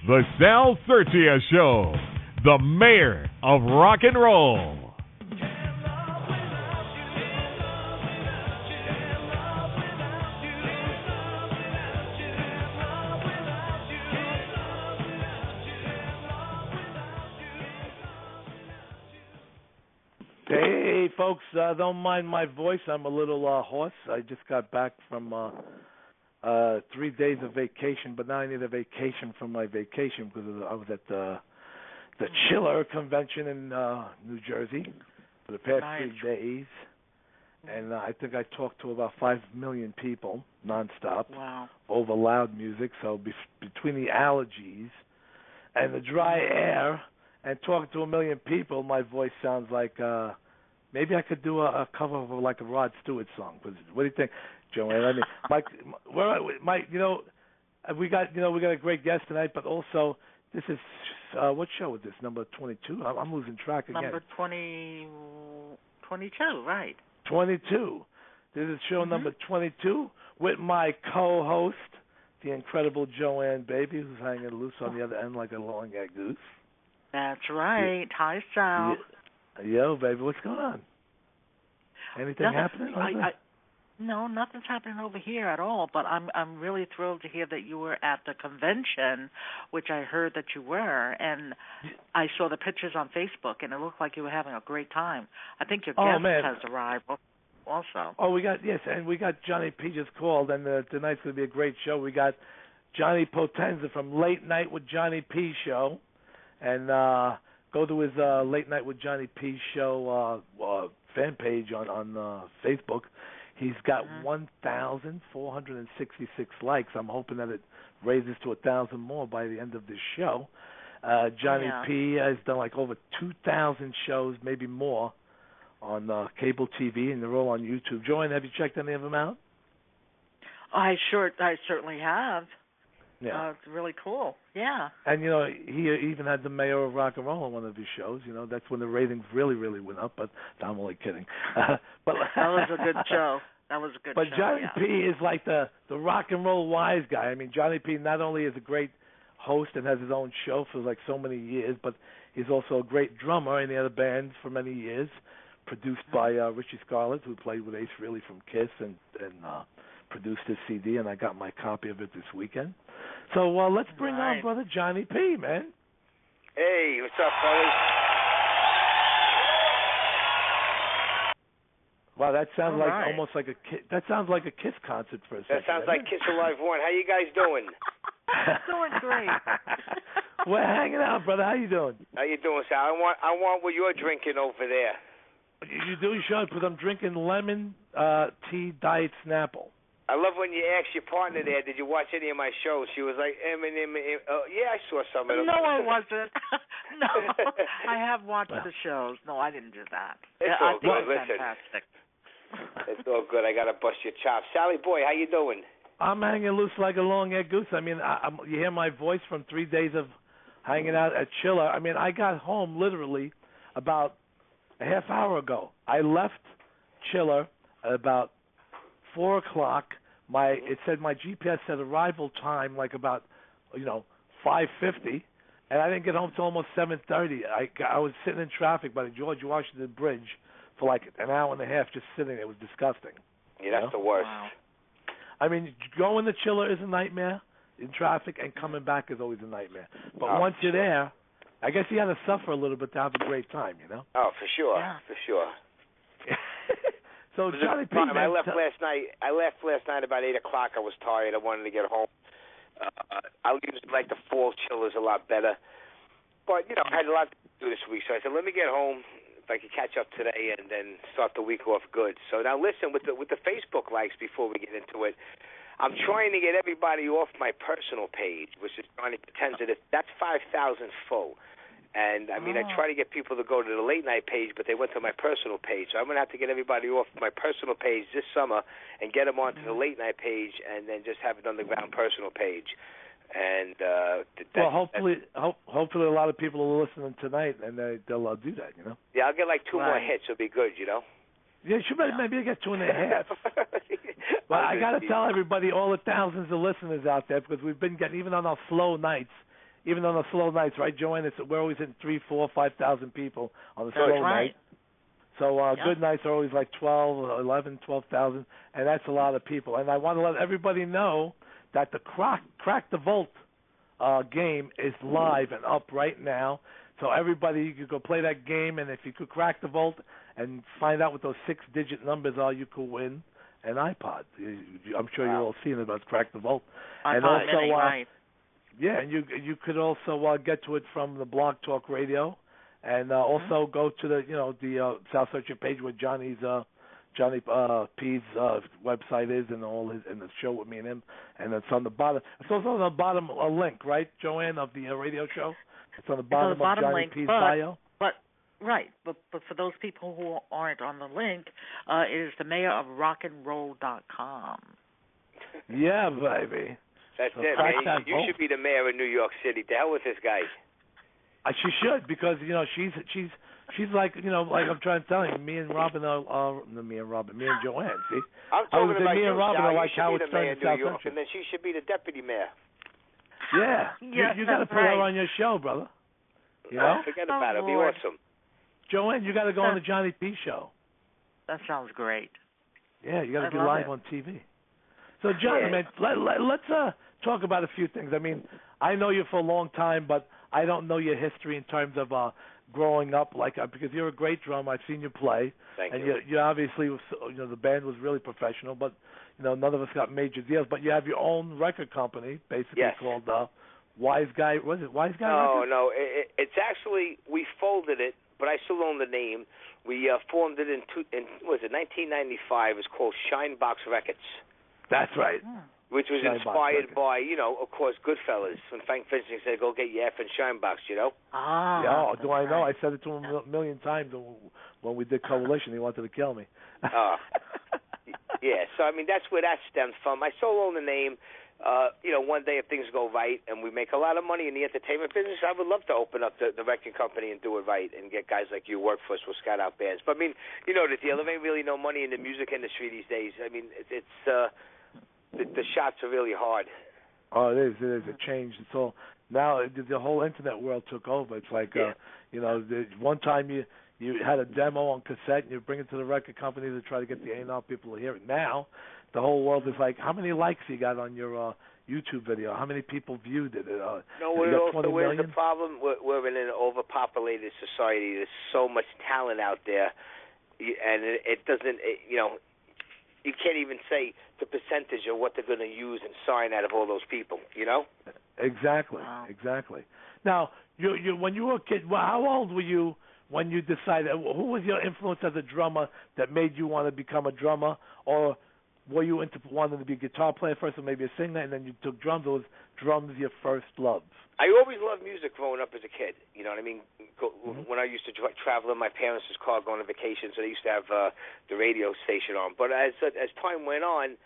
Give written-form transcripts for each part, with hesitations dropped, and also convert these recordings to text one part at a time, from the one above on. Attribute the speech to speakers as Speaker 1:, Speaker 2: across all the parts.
Speaker 1: The Sal Sirchia Show, the mayor of rock and roll.
Speaker 2: Hey, folks, don't mind my voice. I'm a little hoarse. I just got back from 3 days of vacation, but now I need a vacation from my vacation because I was at the Chiller convention in New Jersey for the past 3 days. And I think I talked to about 5 million people nonstop over loud music. So between the allergies and the dry air and talking to 1 million people, my voice sounds like maybe I could do a cover of like a Rod Stewart song. What do you think, Joanne? I mean, we got a great guest tonight, but also this is what show is this? Number 22. I'm losing track again.
Speaker 3: Number 22, right?
Speaker 2: 22. This is show number 22 with my co-host, the incredible Joanne Baby, who's hanging loose on the other end like a long-eared goose.
Speaker 3: That's right. Hi, Sal.
Speaker 2: Yo, baby, what's going on? Anything happening?
Speaker 3: No, nothing's happening over here at all. But I'm really thrilled to hear that you were at the convention, which I heard that you were, and I saw the pictures on Facebook, and it looked like you were having a great time. I think your guest has arrived also.
Speaker 2: Oh, we got Johnny P just called, and tonight's going to be a great show. We got Johnny Potenza from Late Night with Johnny P show. And go to his Late Night with Johnny P show fan page on Facebook. He's got 1,466 likes. I'm hoping that it raises to 1,000 more by the end of this show. Johnny P has done like over 2,000 shows, maybe more, on cable TV, and they're all on YouTube. Joanne, have you checked any of them out?
Speaker 3: I certainly have.
Speaker 2: Yeah.
Speaker 3: It's really cool. Yeah.
Speaker 2: And, he even had the mayor of rock and roll on one of his shows. That's when the ratings really, really went up, but I'm only kidding.
Speaker 3: But that was a good show.
Speaker 2: But Johnny P is like the rock and roll wise guy. I mean, Johnny P not only is a great host and has his own show for like so many years, but he's also a great drummer in the other bands for many years, produced by Richie Scarlett, who played with Ace Frehley from Kiss and produced his CD, and I got my copy of it this weekend. So let's bring on brother Johnny P, man.
Speaker 4: Hey, what's up, fellas?
Speaker 2: Wow, that sounds almost like a that sounds like a Kiss concert for a second.
Speaker 4: That sounds like Kiss Alive 1. How you guys doing?
Speaker 3: Doing great.
Speaker 2: We're hanging out, brother. How you doing?
Speaker 4: How you doing, Sal? I want what you're drinking over there.
Speaker 2: You do? You should, because I'm drinking lemon tea Diet Snapple.
Speaker 4: I love when you ask your partner there, did you watch any of my shows? She was like, yeah, I saw some of them.
Speaker 3: No, I wasn't. No, I have watched the shows. No, I didn't do that.
Speaker 4: It's all good.
Speaker 3: Listen, fantastic.
Speaker 4: It's all good. I got to bust your chops. Sally boy, how you doing?
Speaker 2: I'm hanging loose like a long-eared goose. I mean, you hear my voice from 3 days of hanging out at Chiller. I mean, I got home literally about a half hour ago. I left Chiller at about 4 o'clock. It said my GPS said arrival time like about 5:50, and I didn't get home till almost 7:30. I was sitting in traffic by the George Washington Bridge for like an hour and a half just sitting there. It was disgusting.
Speaker 4: Yeah, that's the worst.
Speaker 3: Wow.
Speaker 2: I mean, going to Chiller is a nightmare in traffic, and coming back is always a nightmare. But once you're there, I guess you had to suffer a little bit to have a great time,
Speaker 4: Oh, for sure, for sure.
Speaker 2: So Johnny P,
Speaker 4: I left last night. About 8 o'clock. I was tired. I wanted to get home. I usually like the fall Chillers a lot better, but I had a lot to do this week, so I said, let me get home if I could catch up today and then start the week off good. So now listen, with the Facebook likes before we get into it, I'm trying to get everybody off my personal page, which is Johnny Potenza. That's 5,000 full. And, I mean, I try to get people to go to the late night page, but they went to my personal page. So I'm going to have to get everybody off my personal page this summer and get them onto the late night page and then just have an underground personal page. And
Speaker 2: hopefully a lot of people are listening tonight, and they'll do that,
Speaker 4: Yeah, I'll get like 2 more hits. It'll be good,
Speaker 2: Yeah, maybe I get 2.5. But I got to tell everybody, all the thousands of listeners out there, because we've been getting, even on our slow nights, even on the slow nights, right, Joanne? We're always hitting 3, 4, 5,000 people on the slow night. So good nights are always like 12, 11, 12,000, and that's a lot of people. And I want to let everybody know that the Crack the Vault game is live and up right now. So everybody, you could go play that game, and if you could crack the vault and find out what those 6-digit numbers are, you could win an iPod. I'm sure you're all seeing about Crack the Vault.
Speaker 3: And also, right.
Speaker 2: Yeah, and you could also get to it from the Blog Talk Radio, and also go to the Sal Sirchia page where Johnny P's website is, and and the show with me and him, and it's on the bottom. It's also on the bottom a link, right, Joanne, of the radio show. It's on the bottom of Johnny
Speaker 3: link,
Speaker 2: P's bio.
Speaker 3: But for those people who aren't on the link, it is the mayor of rockandroll.com.
Speaker 2: Yeah, baby.
Speaker 4: That's it, man. You should be the mayor of New York City. The hell with this guy.
Speaker 2: She should, because she's like like I'm trying to tell you, me and Joanne. See,
Speaker 4: I'm talking about
Speaker 2: me
Speaker 4: you,
Speaker 2: and Robin
Speaker 4: Sal.
Speaker 2: are like
Speaker 4: you should
Speaker 2: Howard
Speaker 4: be the
Speaker 2: Stern
Speaker 4: mayor
Speaker 2: in
Speaker 4: of New
Speaker 2: South
Speaker 4: York,
Speaker 2: Central.
Speaker 4: and then she should be the deputy mayor.
Speaker 2: Yeah,
Speaker 3: yes,
Speaker 2: you got to put her on your show, brother. You know?
Speaker 4: Forget about it. It'll be
Speaker 3: Lord.
Speaker 4: awesome.
Speaker 2: Joanne, you got to go on the Johnny P show.
Speaker 3: That sounds great.
Speaker 2: Yeah, you got to be live on TV. So, Johnny, man, let's talk about a few things. I mean, I know you for a long time, but I don't know your history in terms of growing up, because you're a great drummer. I've seen you play.
Speaker 4: Thank
Speaker 2: and
Speaker 4: you.
Speaker 2: You obviously, the band was really professional, but none of us got major deals. But you have your own record company, basically called Wise Guy. Was it Wise Guy?
Speaker 4: No. It's actually, we folded it, but I still own the name. We formed it in 1995. It's called Shinebox Records.
Speaker 2: That's right.
Speaker 4: Which was inspired by, of course, Goodfellas. When Frank Vincent said, "Go get your effing Shinebox,"
Speaker 3: Ah.
Speaker 2: Yeah, do I know? I said it to him a million times when we did Coalition. He wanted to kill me.
Speaker 4: Yeah, so, I mean, that's where that stems from. I still own the name. One day if things go right and we make a lot of money in the entertainment business, I would love to open up the record company and do it right and get guys like you work for us. We'll scout out bands. But, I mean, the deal. There ain't really no money in the music industry these days. I mean, the shots are really hard.
Speaker 2: Oh, it is. It is. It changed. It's all now. The whole internet world took over. It's like, one time you had a demo on cassette and you bring it to the record company to try to get the A&R people to hear it. Now, the whole world is like, how many likes you got on your YouTube video? How many people viewed it?
Speaker 4: No, where's the problem? We're in an overpopulated society. There's so much talent out there, and it doesn't. You can't even say the percentage of what they're going to use and sign out of all those people,
Speaker 2: Exactly, exactly. Now, you when you were a kid, how old were you when you decided? Who was your influence as a drummer that made you want to become a drummer? Or were you into wanting to be a guitar player first or maybe a singer, and then you took drums? Or was drums your first love?
Speaker 4: I always loved music growing up as a kid. You know what I mean? When I used to travel in my parents' car going on vacation, so they used to have the radio station on. But as time went on,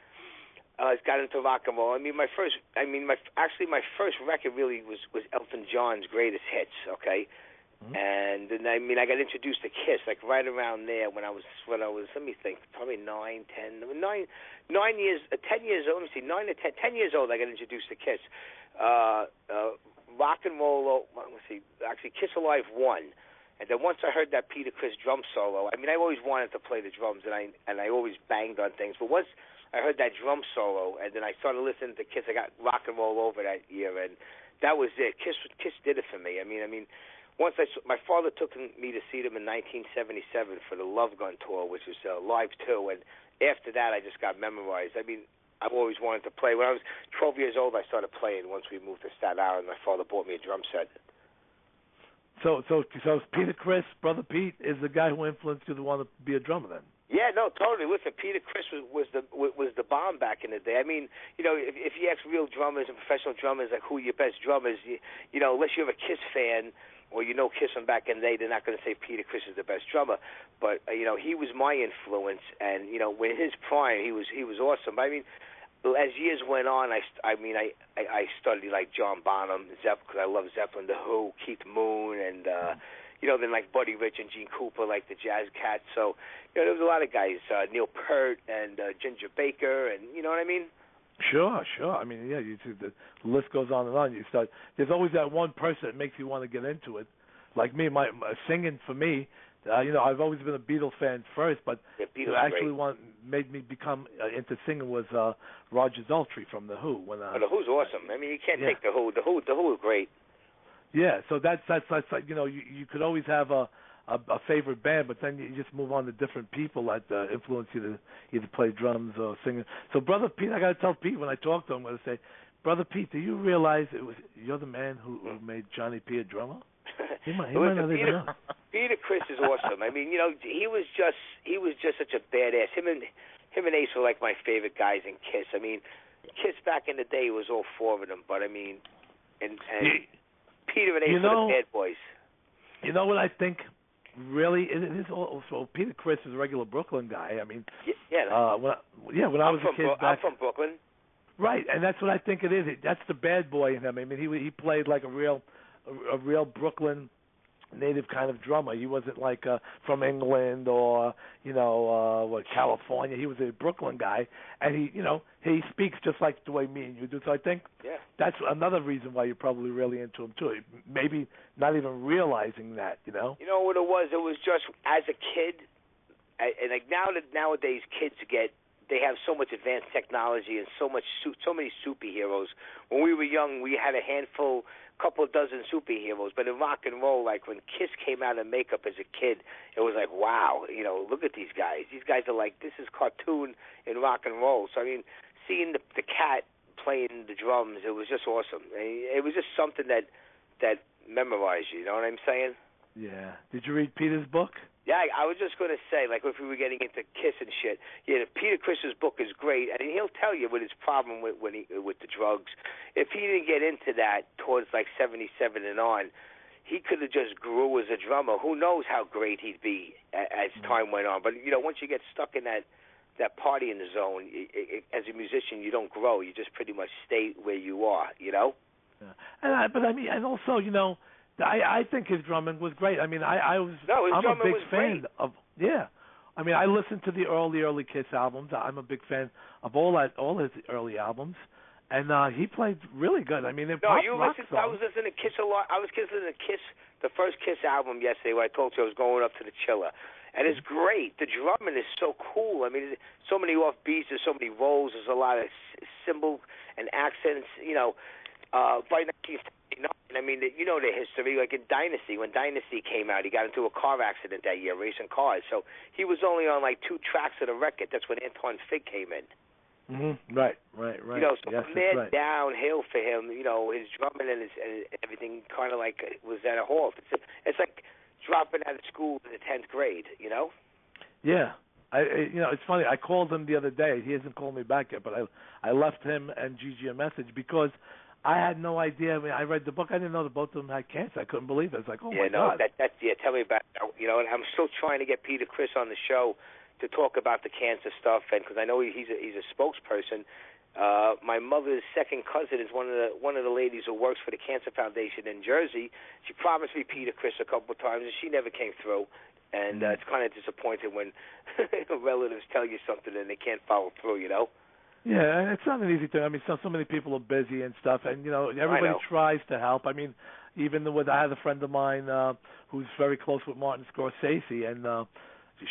Speaker 4: I got into rock and roll. My first record really was Elton John's Greatest Hits. Okay. And then I got introduced to Kiss right around there when I was let me think, probably 10 years old. Let me see, 9 to 10 years old. I got introduced to Kiss. Rock and roll. Let's see, actually Kiss Alive 1, and then once I heard that Peter Criss drum solo, I always wanted to play the drums, and I always banged on things. But once I heard that drum solo, and then I started listening to Kiss, I got rock and roll over that year, and that was it. Kiss did it for me. Once my father took me to see them in 1977 for the Love Gun tour, which was live too, and after that I just got memorized. I've always wanted to play. When I was 12 years old, I started playing. Once we moved to Staten Island, my father bought me a drum set.
Speaker 2: So Peter Criss, Brother Pete, is the guy who influenced you to want to be a drummer then?
Speaker 4: Yeah, no, totally. Listen, Peter Criss was the bomb back in the day. If you ask real drummers and professional drummers who are your best drummers, unless you're a Kiss fan or Kiss from back in the day, they're not going to say Peter Criss is the best drummer. But he was my influence, and when his prime, he was awesome. But, as years went on, I studied like John Bonham, because I love Zeppelin, The Who, Keith Moon, and then like Buddy Rich and Gene Cooper, like the Jazz Cats. So there was a lot of guys, Neil Peart and Ginger Baker, and you know what I mean.
Speaker 2: Sure. I mean, yeah, you see the list goes on and on. You start. There's always that one person that makes you want to get into it. Like me, my singing for me, I've always been a Beatles fan first, but actually made me become into singing was Roger Daltrey from the Who.
Speaker 4: The Who's awesome. I mean, you can't take the Who. The Who is great.
Speaker 2: Yeah, so that's like you could always have a favorite band, but then you just move on to different people that influence you to either play drums or sing. So, Brother Pete, I got to tell Pete when I talk to him, I'm going to say, Brother Pete, do you realize you're the man who made Johnny P a drummer? He might not even know.
Speaker 4: Peter Criss is awesome. I mean, he was just such a badass. Him and Ace were like my favorite guys in Kiss. I mean, Kiss back in the day was all four of them, but I mean, and Peter and Ace were the bad boys.
Speaker 2: You know what I think? Really, it is also Peter Criss is a regular Brooklyn guy. I mean,
Speaker 4: when I was
Speaker 2: a kid,
Speaker 4: I'm from Brooklyn.
Speaker 2: Right, and that's what I think it is. That's the bad boy in him. I mean, he played like a real Brooklyn native kind of drummer. He wasn't like from England or California. He was a Brooklyn guy, and he speaks just like the way me and you do. So I think that's another reason why you're probably really into him too. Maybe not even realizing that. You know
Speaker 4: what it was? It was just as a kid, and like nowadays kids they have so much advanced technology and so many superheroes. When we were young, we had a couple of dozen superheroes. But in rock and roll, like when Kiss came out of makeup as a kid, it was like, wow, look at these guys. These guys are like, this is cartoon in rock and roll. So I mean, seeing the Cat playing the drums, it was just awesome. It was just something that memorized you. You know what I'm saying?
Speaker 2: Yeah. Did you read Peter's book?
Speaker 4: Yeah, I was just going to say, like, if we were getting into Kiss and shit, Peter Criss's book is great, and he'll tell you what his problem with the drugs. If he didn't get into that towards, like, 77 and on, he could have just grew as a drummer. Who knows how great he'd be as time went on. But, once you get stuck in that partying zone, as a musician, you don't grow. You just pretty much stay where you are,
Speaker 2: Yeah. And also, I think his drumming was great. I mean, I'm a big fan of. Yeah, I mean, I listened to the early Kiss albums. I'm a big fan of all his early albums, and he played really good. I mean, I
Speaker 4: was listening to Kiss a lot. I was listening to Kiss, the first Kiss album yesterday, where I told you I was going up to the Chiller, and it's great. The drumming is so cool. I mean, so many off beats, there's so many rolls, there's a lot of cymbals and accents. By 1979, I mean, the history, like in Dynasty, when Dynasty came out, he got into a car accident that year, racing cars. So he was only on like 2 tracks of the record. That's when Anton Fig came in.
Speaker 2: Mm-hmm. Right.
Speaker 4: So from there downhill for him, his drumming and everything kind of like was at a halt. It's like dropping out of school in the 10th grade,
Speaker 2: Yeah. It's funny. I called him the other day. He hasn't called me back yet, but I left him and Gigi a message because I had no idea. I mean, I read the book. I didn't know that both of them had cancer. I couldn't believe it. It's like, my God.
Speaker 4: Tell me about it. And I'm still trying to get Peter Criss on the show to talk about the cancer stuff, and because I know he's a spokesperson. My mother's second cousin is one of the ladies who works for the Cancer Foundation in Jersey. She promised me Peter Criss a couple of times, and she never came through. And it's kind of disappointing when relatives tell you something and they can't follow through.
Speaker 2: Yeah, it's not an easy thing. I mean, so many people are busy and stuff, and everybody tries to help. I mean, even I had a friend of mine who's very close with Martin Scorsese, and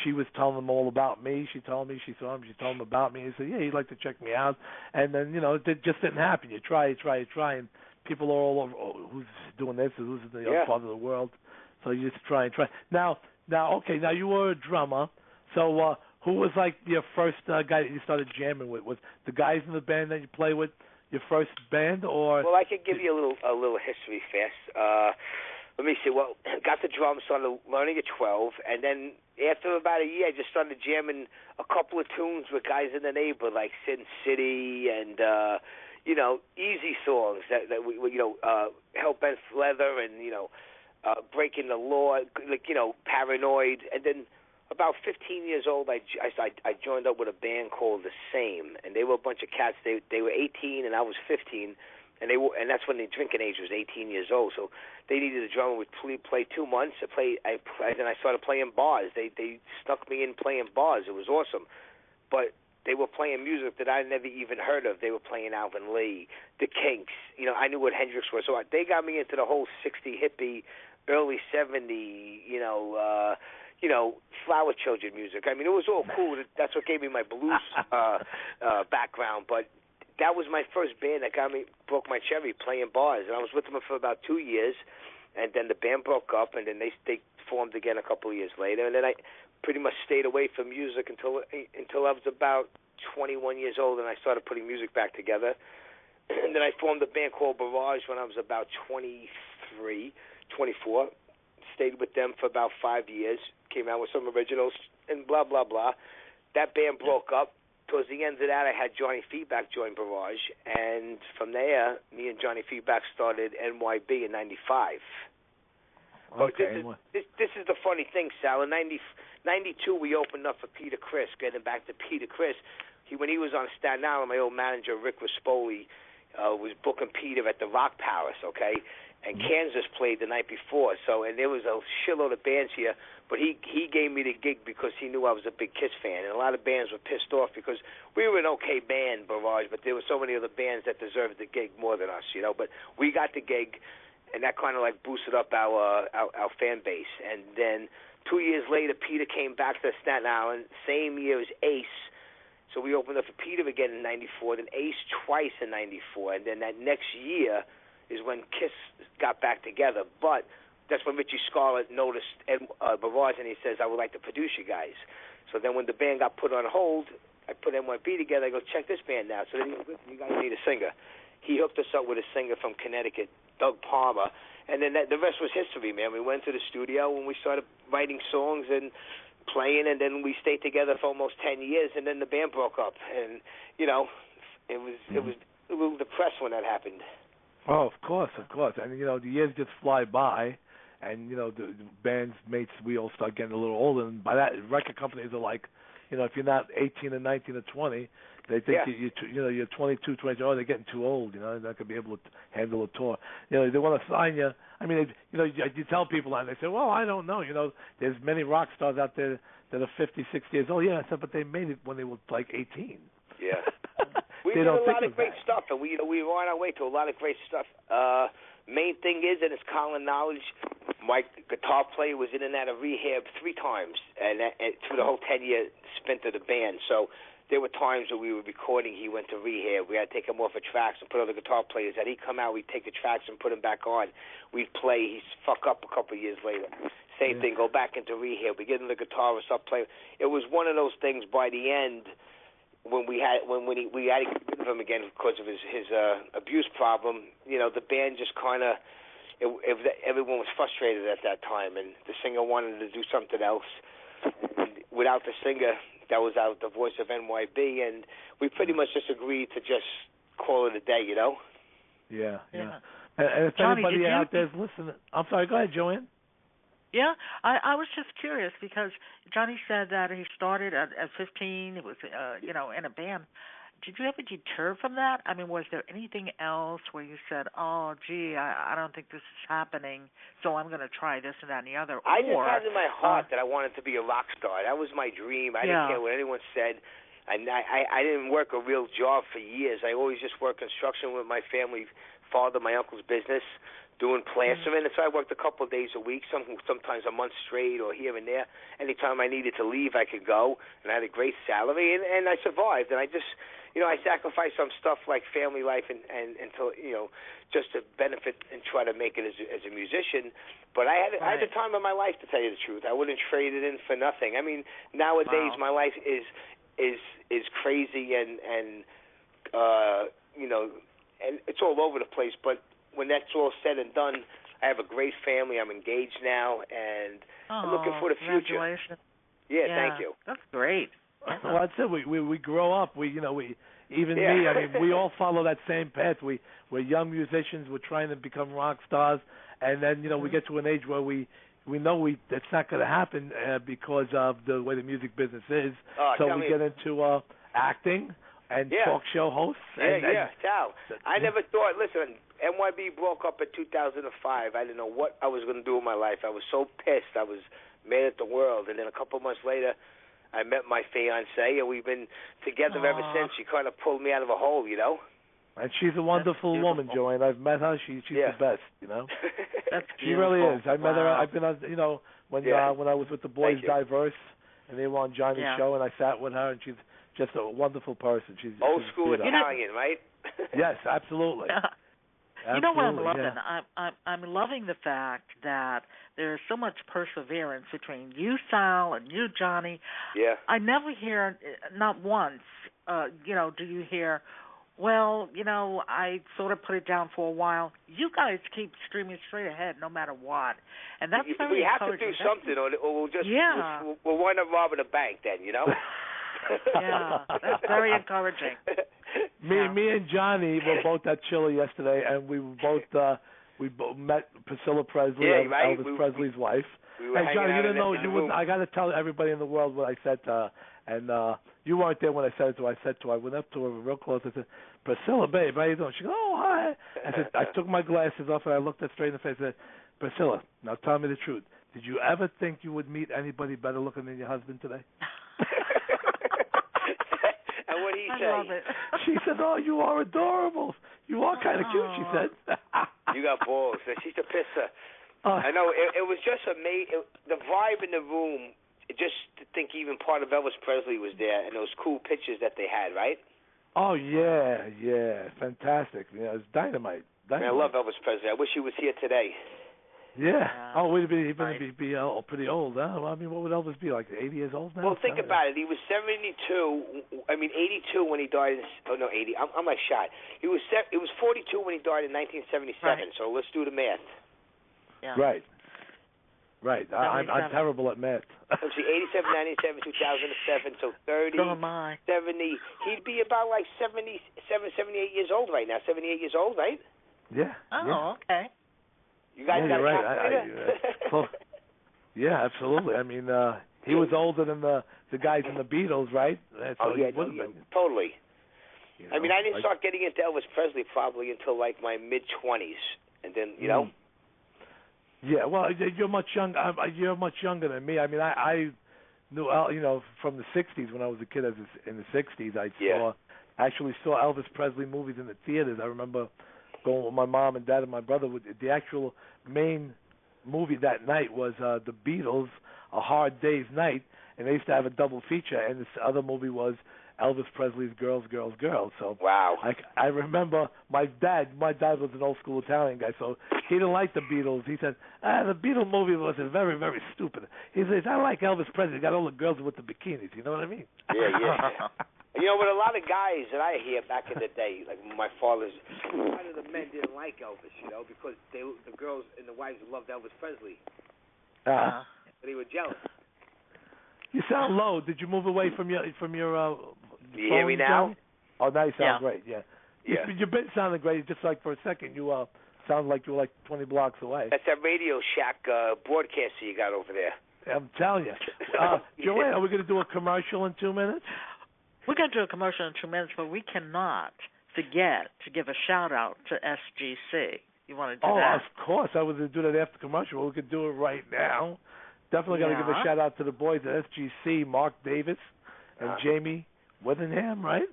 Speaker 2: she was telling him all about me. She told me she saw him. She told him about me. He said, "Yeah, he'd like to check me out," and then it just didn't happen. You try, and people are all over. Oh, who's doing this? Who's in the other part of the world? So you just try and try. Now, you were a drummer, so. Who was like your first guy that you started jamming with? Was the guys in the band that you play with your first band, or?
Speaker 4: Well, I could give you a little history fast. Let me see. Well, got the drums, started learning at 12, and then after about a year, I just started jamming a couple of tunes with guys in the neighborhood, like Sin City and easy songs that we Hellbent Leather and Breaking the Law, like Paranoid, and then. About 15 years old, I joined up with a band called The Same, and they were a bunch of cats. They were 18 and I was 15, and that's when the drinking age was 18 years old. So they needed a drummer. We played 2 months. Then I started playing bars. They snuck me in playing bars. It was awesome. But they were playing music that I never even heard of. They were playing Alvin Lee, the Kinks. You know, I knew what Hendrix was. So they got me into the whole 60 hippie, early 70, Flower Children music. I mean, it was all cool. That's what gave me my blues background. But that was my first band that broke my cherry, playing bars. And I was with them for about 2 years. And then the band broke up, and then they formed again a couple of years later. And then I pretty much stayed away from music until I was about 21 years old, and I started putting music back together. And then I formed a band called Barrage when I was about 23, 24. Stayed with them for about 5 years. Came out with some originals and blah, blah, blah. That band broke up. Towards the end of that, I had Johnny Feedback join Barrage. And from there, me and Johnny Feedback started NYB in 95.
Speaker 2: Okay.
Speaker 4: This is the funny thing, Sal. In 92, we opened up for Peter Criss. Getting back to Peter Criss, when he was on Staten Island, my old manager, Rick Rispoli, was booking Peter at the Rock Palace, okay? And Kansas played the night before, and there was a shitload of bands here, but he gave me the gig because he knew I was a big Kiss fan, and a lot of bands were pissed off because we were an okay band, Barrage, but there were so many other bands that deserved the gig more than us, you know, but we got the gig, and that kind of like boosted up our fan base. And then 2 years later, Peter came back to Staten Island, same year as Ace, so we opened up for Peter again in 94, then Ace twice in 94, and then that next year is when Kiss got back together. But that's when Richie Scarlett noticed Barrage, and he says, I would like to produce you guys. So then when the band got put on hold, I put NYB together. I go, check this band out. So then you guys need a singer. He hooked us up with a singer from Connecticut, Doug Palmer. And then the rest was history, man. We went to the studio and we started writing songs and playing, and then we stayed together for almost 10 years, and then the band broke up. And, you know, it was a little depressed when that happened.
Speaker 2: Oh, of course. And, you know, the years just fly by, and, you know, the band's mates, we all start getting a little older, and by that, record companies are like, you know, if you're not 18 or 19 or 20, they think you're 22, 23, oh, they're getting too old, you know, they're not going to be able to handle a tour. You know, they want to sign you. I mean, you know, you tell people that, and they say, well, I don't know, you know, there's many rock stars out there that are 50, 60 years old. Yeah, I said, but they made it when they were like 18.
Speaker 4: Yeah. We did a lot of great stuff, and we were on our way to a lot of great stuff. Main thing is, and it's common knowledge, my guitar player was in and out of rehab 3 times, and through the whole 10-year stint of the band. So there were times when we were recording, he went to rehab. We had to take him off of tracks and put other guitar players. And he'd come out, we'd take the tracks and put him back on. We'd play, he'd fuck up a couple of years later. Same thing, go back into rehab. We get in the guitar and start playing. It was one of those things by the end, when we had to get rid of him again because of his abuse problem, you know, the band just kind of, everyone was frustrated at that time, and the singer wanted to do something else. And without the singer, that was out the voice of NYB, and we pretty much just agreed to just call it a day, you know?
Speaker 2: Yeah. And if
Speaker 3: Johnny,
Speaker 2: anybody out there's listening, I'm sorry, go ahead, Joanne.
Speaker 3: Yeah, I was just curious because Johnny said that he started at 15. It was, you know, in a band. Did you ever deter from that? I mean, was there anything else where you said, oh, gee, I don't think this is happening, so I'm going to try this and that and the other?
Speaker 4: I just had in my heart that I wanted to be a rock star. That was my dream. I didn't care what anyone said. And I didn't work a real job for years. I always just worked construction with my family, father, my uncle's business, doing plastering. And so I worked a couple of days a week, sometimes a month straight or here and there. Anytime I needed to leave, I could go. And I had a great salary, and I survived. And I just, you know, I sacrificed some stuff like family life and to, you know, just to benefit and try to make it as a musician. But I had the time of my life, to tell you the truth. I wouldn't trade it in for nothing. I mean, nowadays my life is crazy and you know, and it's all over the place. But when that's all said and done, I have a great family. I'm engaged now, and I'm looking for the future.
Speaker 3: Congratulations.
Speaker 4: Yeah, thank you.
Speaker 3: That's great.
Speaker 2: Well, that's it. We grow up. Me. I mean, we all follow that same path. We're young musicians. We're trying to become rock stars, and then, you know, we get to an age where we know that's not going to happen because of the way the music business is. So we get into acting and talk show hosts.
Speaker 4: Sal, I never thought. Listen, NYB broke up in 2005. I didn't know what I was going to do in my life. I was so pissed. I was mad at the world. And then a couple months later, I met my fiancée, and we've been together ever since. She kind of pulled me out of a hole, you know.
Speaker 2: And she's a wonderful woman, Joanne. I've met her. She's the best, you know. She really is. I met her. I've been on, you know, when I was with the boys Diverse, and they were on Johnny's show, and I sat with her, and she's just a wonderful person. She's
Speaker 4: old school Italian, right?
Speaker 2: Yes, absolutely.
Speaker 3: You know what I'm loving? I'm loving the fact that there's so much perseverance between you, Sal, and you, Johnny.
Speaker 4: Yeah.
Speaker 3: I never hear, not once, you know, do you hear, well, you know, I sort of put it down for a while. You guys keep streaming straight ahead no matter what. And that's very encouraging.
Speaker 4: We have to do something, or we'll just we'll wind up robbing a bank then, you know?
Speaker 3: Yeah, that's very encouraging.
Speaker 2: Me and Johnny were both at Chile yesterday, and we both met Priscilla Presley, Elvis Presley's wife.
Speaker 4: Hey,
Speaker 2: Johnny, you didn't know. I got to tell everybody in the world what I said to her, and you weren't there when I said it to her. I went up to her real close. I said, Priscilla, babe, how you doing? She goes, oh, hi. I said, I took my glasses off, and I looked her straight in the face. I said, Priscilla, now tell me the truth. Did you ever think you would meet anybody better looking than your husband today?
Speaker 4: And what did he say?
Speaker 3: I love it.
Speaker 2: She said, oh, you are adorable. You are kind of cute, she said.
Speaker 4: You got balls. She's a pisser. I know. It was just amazing. The vibe in the room, just to think even part of Elvis Presley was there, and those cool pictures that they had, right?
Speaker 2: Oh, yeah. Fantastic. Yeah, it was dynamite.
Speaker 4: Man, I love Elvis Presley. I wish he was here today.
Speaker 2: Yeah. Oh, he'd be pretty old, huh? Well, I mean, what would Elvis be, like 80 years old now?
Speaker 4: Well, think about it. He was 72. I mean, 82 when he died. 80. I'm like shot. He was 42 when he died in 1977. Right. So let's do the math.
Speaker 3: Yeah.
Speaker 2: Right. I'm terrible at math.
Speaker 4: Let's see, 87, 97, 2007, so 30,
Speaker 3: so am I.
Speaker 4: 70. He'd be about like 77, 78 years old right now. 78 years old, right?
Speaker 2: Yeah.
Speaker 3: Oh, okay.
Speaker 4: You guys got a
Speaker 2: calculator? Yeah, absolutely. I mean, he was older than the guys in the Beatles, right?
Speaker 4: Totally. You know, I mean, I didn't start getting into Elvis Presley probably until like my mid-20s, and then, you know.
Speaker 2: Yeah, well, you're much younger than me. I mean, I knew, you know, from the 60s when I was a kid. In the 60s, I actually saw Elvis Presley movies in the theaters. I remember going with my mom and dad and my brother. The actual main movie that night was The Beatles, A Hard Day's Night, and they used to have a double feature, and this other movie was Elvis Presley's Girls, Girls, Girls. So
Speaker 4: wow.
Speaker 2: I remember my dad was an old school Italian guy, so he didn't like the Beatles. He said, the Beatles movie was very, very stupid. He says, I like Elvis Presley. He got all the girls with the bikinis. You know what I mean?
Speaker 4: Yeah. You know, with a lot of guys that I hear back in the day, like my father's, a lot of the men didn't like Elvis, you know, because the girls and the wives loved Elvis Presley. But they were jealous.
Speaker 2: You sound low. Did you move away from your
Speaker 4: Do you hear me now?
Speaker 2: Johnny? Oh, now you sound great, yeah. You've been sounding great. Just like for a second, you sound like you were like 20 blocks away.
Speaker 4: That's that Radio Shack broadcaster you got over there.
Speaker 2: I'm telling you. Joanne, are we going to do a commercial in 2 minutes?
Speaker 3: We're going to do a commercial in 2 minutes, but we cannot forget to give a shout-out to SGC. You want to do that?
Speaker 2: Oh, of course. I was going to do that after commercial, but we could do it right now. Definitely got to give a shout-out to the boys at SGC, Mark Davis and Jamie Withenham, right?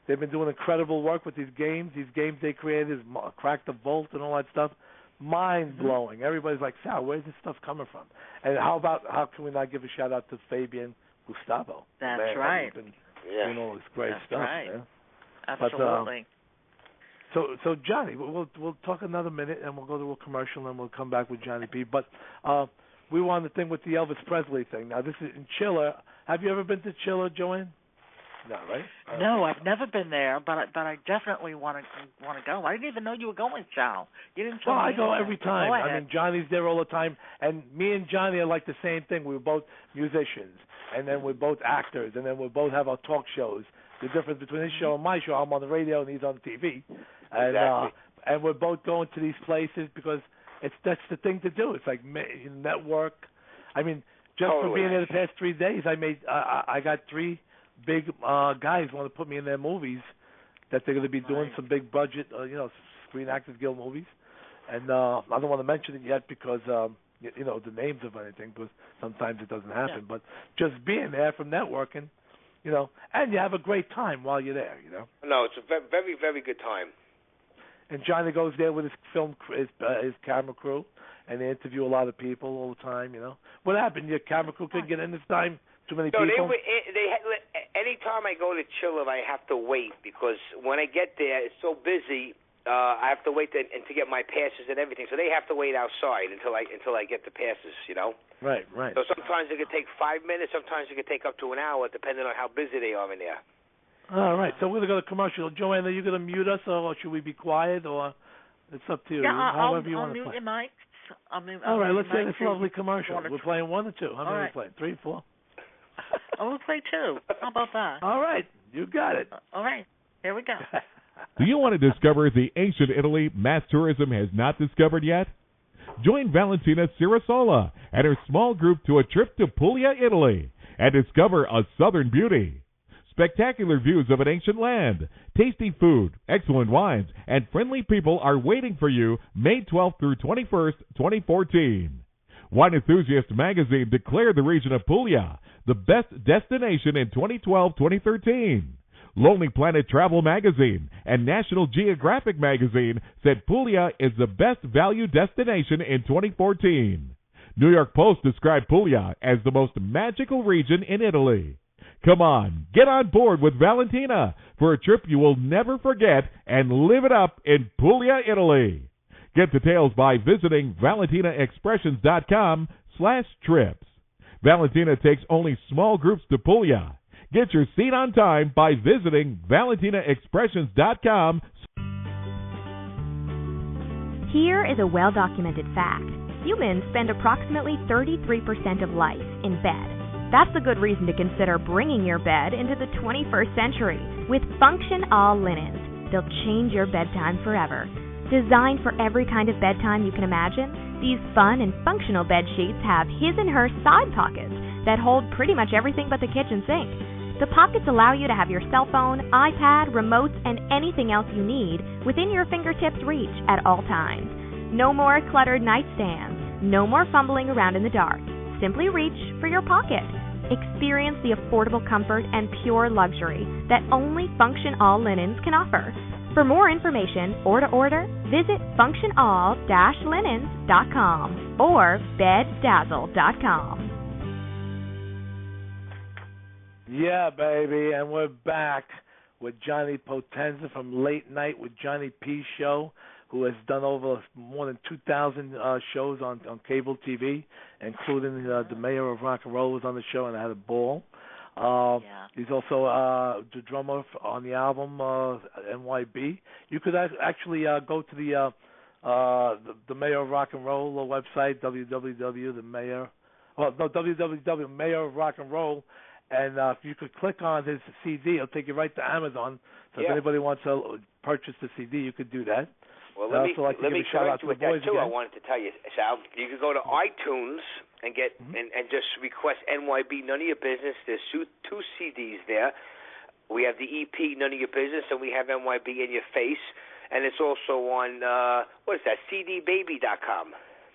Speaker 2: They've been doing incredible work with these games. These games they created, Crack the Vault and all that stuff. Mind-blowing. Everybody's like, Sal, where's this stuff coming from? And how can we not give a shout-out to Fabian Gustavo?
Speaker 3: That's right.
Speaker 2: Been doing all this great stuff.
Speaker 3: Right.
Speaker 2: Yeah?
Speaker 3: Absolutely.
Speaker 2: But, so Johnny, we'll talk another minute, and we'll go to a commercial, and then we'll come back with Johnny P. But we want the thing with the Elvis Presley thing. Now, this is in Chile. Have you ever been to Chile, Joanne? No, right?
Speaker 3: No, I've never been there, but I definitely want to go. I didn't even know you were going, Sal. You didn't tell me.
Speaker 2: I go every time.
Speaker 3: Go
Speaker 2: I mean, Johnny's there all the time, and me and Johnny are like the same thing. We're both musicians, and then we're both actors, and then we both have our talk shows. The difference between his show and my show, I'm on the radio and he's on TV. And,
Speaker 4: exactly.
Speaker 2: And we're both going to these places because that's the thing to do. It's like network. I mean, just for being there the past 3 days, I got 3 big guys want to put me in their movies that they're going to be doing some big budget, Screen Actors Guild movies. And I don't want to mention it yet because the names of anything, because sometimes it doesn't happen. Yeah. But just being there from networking, and you have a great time while you're there.
Speaker 4: No, it's a very, very good time.
Speaker 2: And Johnny goes there with his camera crew, and they interview a lot of people all the time. What happened? Your camera crew couldn't get in this time. Too many people.
Speaker 4: Anytime I go to Chiller, I have to wait, because when I get there, it's so busy. I have to wait to get my passes and everything, so they have to wait outside until I get the passes.
Speaker 2: Right.
Speaker 4: So sometimes it could take 5 minutes, sometimes it could take up to an hour, depending on how busy they are in there.
Speaker 2: All right, so we're going to go to commercial. Joanne, are you going to mute us, or should we be quiet, or it's up to you?
Speaker 3: Yeah,
Speaker 2: However you
Speaker 3: I'll
Speaker 2: want to
Speaker 3: mute
Speaker 2: play.
Speaker 3: your mics.
Speaker 2: All right, let's play this lovely commercial. We're playing 1 or 2. How many are we playing? 3, 4?
Speaker 3: We'll play 2. How about that?
Speaker 2: All right, you got it.
Speaker 3: All right, here we go.
Speaker 1: Do you want to discover the ancient Italy mass tourism has not discovered yet? Join Valentina Sirasola and her small group to a trip to Puglia, Italy, and discover a southern beauty. Spectacular views of an ancient land, tasty food, excellent wines, and friendly people are waiting for you May 12th through 21st, 2014. Wine Enthusiast magazine declared the region of Puglia the best destination in 2012-2013. Lonely Planet Travel magazine and National Geographic magazine said Puglia is the best value destination in 2014. New York Post described Puglia as the most magical region in Italy. Come on, get on board with Valentina for a trip you will never forget and live it up in Puglia, Italy. Get details by visiting ValentinaExpressions.com/trips. Valentina takes only small groups to Puglia. Get your seat on time by visiting ValentinaExpressions.com.
Speaker 5: Here is a well-documented fact. Humans spend approximately 33% of life in bed. That's a good reason to consider bringing your bed into the 21st century with Function All Linens. They'll change your bedtime forever. Designed for every kind of bedtime you can imagine, these fun and functional bed sheets have his and her side pockets that hold pretty much everything but the kitchen sink. The pockets allow you to have your cell phone, iPad, remotes, and anything else you need within your fingertips' reach at all times. No more cluttered nightstands. No more fumbling around in the dark. Simply reach for your pocket. Experience the affordable comfort and pure luxury that only Function All Linens can offer. For more information or to order, visit functionall-linens.com or beddazzle.com.
Speaker 2: Yeah, baby, and we're back with Johnny Potenza from Late Night with Johnny P show, who has done over more than 2,000 shows on cable TV, including the Mayor of Rock and Roll was on the show, and I had a ball. He's also the drummer on the album NYB. You could actually go to the Mayor of Rock and Roll website, www.mayor of Rock and Roll, and if you could click on his CD, it'll take you right to Amazon. So if anybody wants to purchase the CD, you could do that.
Speaker 4: Well, let me correct you with that too. I wanted to tell you, Sal. You could go to iTunes and get and just request NYB, None of Your Business. There's 2 CDs there. We have the EP, None of Your Business, and we have NYB In Your Face, and it's also on what is that? CDBaby.com.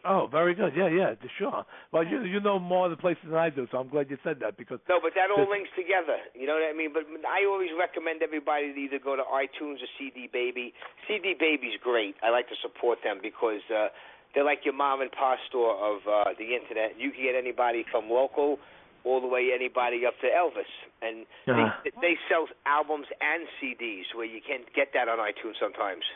Speaker 2: Oh, very good. Yeah, sure. Well, you know more of the places than I do, so I'm glad you said that because
Speaker 4: no, but that all links together. You know what I mean? But I always recommend everybody to either go to iTunes or CD Baby. CD Baby's great. I like to support them because they're like your mom and pop store of the internet. You can get anybody from local all the way anybody up to Elvis, and they sell albums and CDs where you can't get that on iTunes sometimes.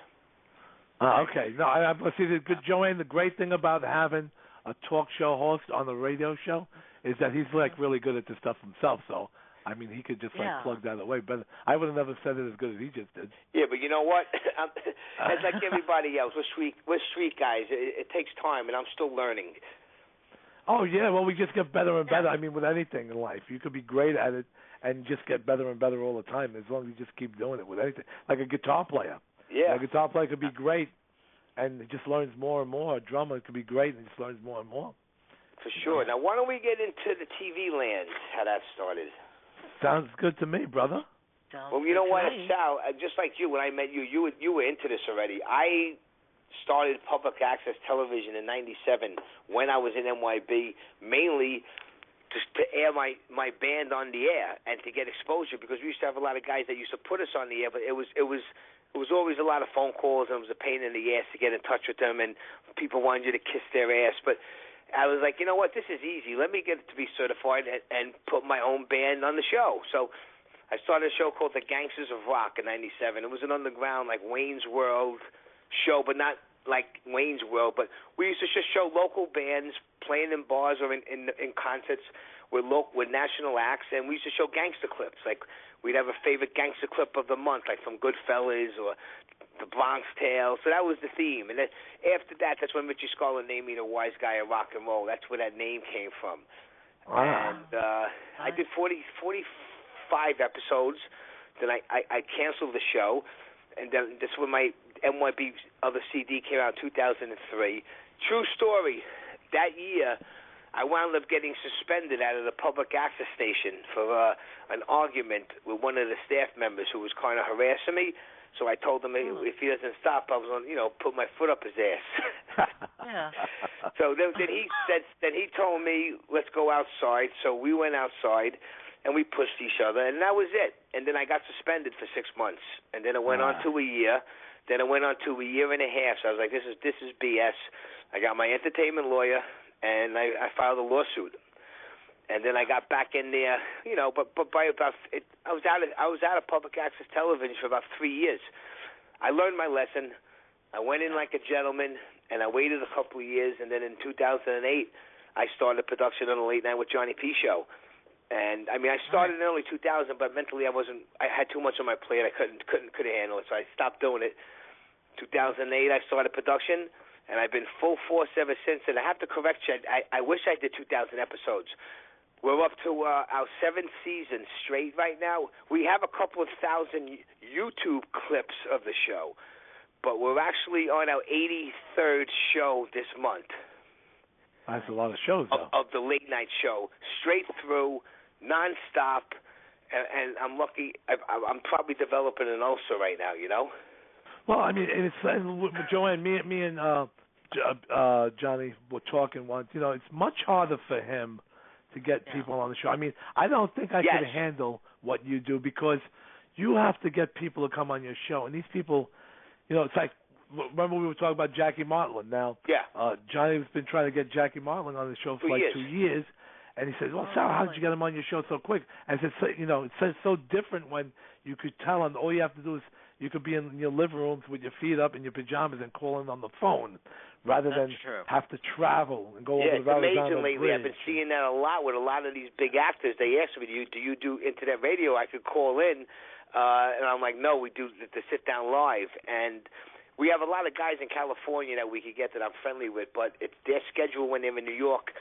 Speaker 2: Okay. No, I see the good Joanne. The great thing about having a talk show host on the radio show is that he's like really good at this stuff himself. So I mean, he could just plug that away. But I would have never said it as good as he just did.
Speaker 4: Yeah, but you know what? It's like everybody else. We're street guys. It takes time, and I'm still learning.
Speaker 2: Oh yeah. Well, we just get better and better. I mean, with anything in life, you could be great at it and just get better and better all the time as long as you just keep doing it with anything. Like a guitar player.
Speaker 4: Yeah.
Speaker 2: A guitar player could be great and just learns more and more. A drummer could be great and just learns more and more.
Speaker 4: For sure. Now, why don't we get into the TV land, how that started?
Speaker 2: Sounds good to me, brother.
Speaker 4: Well, you know what, Sal, just like you, when I met you, you were into this already. I started public access television in '97 when I was in NYB, mainly just to air my band on the air and to get exposure, because we used to have a lot of guys that used to put us on the air, but it was always a lot of phone calls, and it was a pain in the ass to get in touch with them, and people wanted you to kiss their ass. But I was like, you know what, this is easy. Let me get to be certified and put my own band on the show. So I started a show called The Gangsters of Rock in '97. It was an underground, like Wayne's World show, but not like Wayne's World. But we used to just show local bands playing in bars or in concerts with national acts, and we used to show gangster clips. Like, we'd have a favorite gangster clip of the month, like from Goodfellas or the Bronx Tale. So that was the theme. And then after that, that's when Richie Scarlett named me the wise guy of rock and roll. That's where that name came from. Wow. And I did 45 episodes. Then I canceled the show, and then this when my NYB other CD came out in 2003. True story. That year, I wound up getting suspended out of the public access station for an argument with one of the staff members who was kind of harassing me. So I told him if he doesn't stop, I was going to, put my foot up his ass.
Speaker 3: Yeah.
Speaker 4: So then he told me, let's go outside. So we went outside, and we pushed each other, and that was it. And then I got suspended for 6 months, and then it went on to a year. Then it went on to a year and a half. So I was like, this is BS. I got my entertainment lawyer, and I filed a lawsuit. And then I got back in there, but by about I was out of public access television for about 3 years. I learned my lesson. I went in like a gentleman, and I waited a couple of years, and then in 2008, I started production on the Late Night with Johnny P show. And I mean, I started in early 2000, but mentally I had too much on my plate. I couldn't handle it, so I stopped doing it. 2008, I started production, and I've been full force ever since. And I have to correct you. I wish I did 2,000 episodes. We're up to our 7th season straight right now. We have a couple of thousand YouTube clips of the show, but we're actually on our 83rd show this month.
Speaker 2: That's a lot of shows, though.
Speaker 4: Of the late night show, straight through, nonstop, and I'm lucky. I'm probably developing an ulcer right now,
Speaker 2: Well, I mean, Joanne, me and Johnny were talking once. It's much harder for him to get people on the show. I mean, I don't think I could handle what you do, because you have to get people to come on your show, and these people, it's like, remember we were talking about Jackie Martling. Now, Johnny's been trying to get Jackie Martling on the show for 2 years, and he says, "Well, Sal, how did you get him on your show so quick?" And I said, it's so different when you could tell him all you have to do is you could be in your living rooms with your feet up in your pajamas and call in on the phone, rather than have to travel and go over the Verrazano Bridge.
Speaker 4: It's amazing lately. I've been seeing that a lot with a lot of these big actors. They ask me, do you do internet radio? I could call in, and I'm like, no, we do the sit down live. And we have a lot of guys in California that we could get that I'm friendly with, but it's their schedule when they're in New York.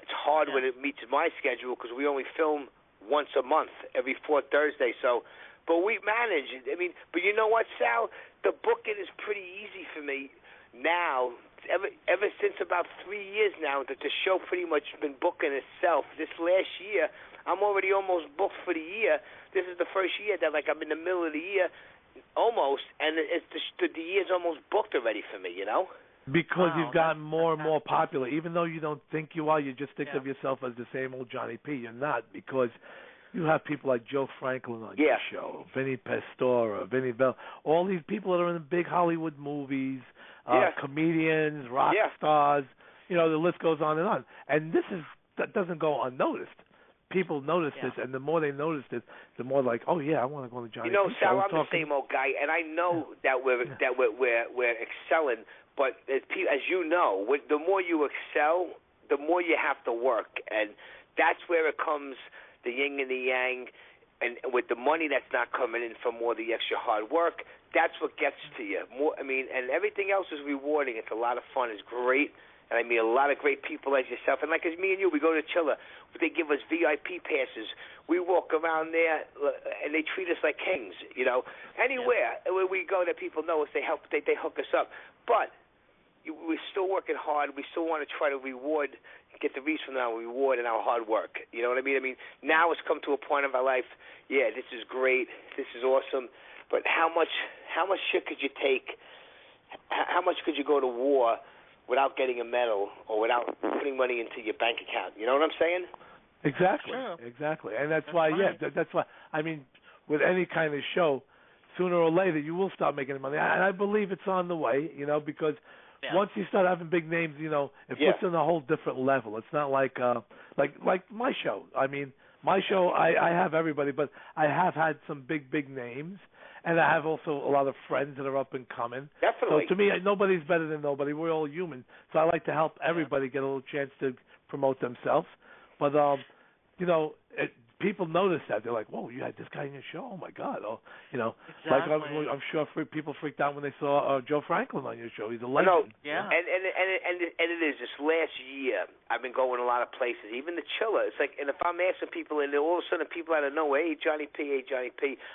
Speaker 4: It's hard when it meets my schedule, because we only film once a month, every 4th Thursday. So, but we manage. I mean, but you know what, Sal? The booking is pretty easy for me now. Ever since about 3 years now, that the show pretty much been booking itself. This last year, I'm already almost booked for the year. This is the first year that I'm in the middle of the year, almost, and the year's almost booked already for me.
Speaker 2: Because you've gotten more and more popular. Even though you don't think you are, you just think of yourself as the same old Johnny P. You're not, because you have people like Joe Franklin on your show, Vincent Pastore, Vinnie Bell, all these people that are in the big Hollywood movies, comedians, rock stars. The list goes on. And that doesn't go unnoticed. People notice this, and the more they notice it, the more like, oh yeah, I want to go to Johnny P.
Speaker 4: Sal, I'm the same old guy, and I know that we're excelling. But as you know, the more you excel, the more you have to work, and that's where it comes, the yin and the yang, and with the money that's not coming in from all the extra hard work, that's what gets to you. And everything else is rewarding. It's a lot of fun. It's great. And I meet a lot of great people like yourself. And like as me and you, we go to Chilla. They give us VIP passes. We walk around there, and they treat us like kings, Anywhere where we go that people know us, they hook us up. But we're still working hard. We still want to try to get the reach from our reward and our hard work. You know what I mean? I mean, now it's come to a point of our life, this is great. This is awesome. But how much shit could you take how much could you go to war without getting a medal or without putting money into your bank account? You know what I'm saying?
Speaker 2: Exactly,
Speaker 3: Sure.
Speaker 2: exactly. And that's why,
Speaker 3: right.
Speaker 2: that's why, I mean, with any kind of show, sooner or later you will start making money. And I believe it's on the way, because once you start having big names, it puts in a whole different level. It's not like my show. I mean, my show, I have everybody, but I have had some big names, and I have also a lot of friends that are up and coming.
Speaker 4: Definitely.
Speaker 2: So to me, nobody's better than nobody. We're all human. So I like to help everybody get a little chance to promote themselves. But people notice that. They're like, "Whoa, you had this guy in your show? Oh my God!"
Speaker 3: Exactly.
Speaker 2: Like I'm sure people freaked out when they saw Joe Franklin on your show. He's a legend.
Speaker 3: Yeah.
Speaker 4: And it is. This last year, I've been going a lot of places, even the Chiller. It's like, and if I'm asking people, and all of a sudden people out of nowhere, hey Johnny P,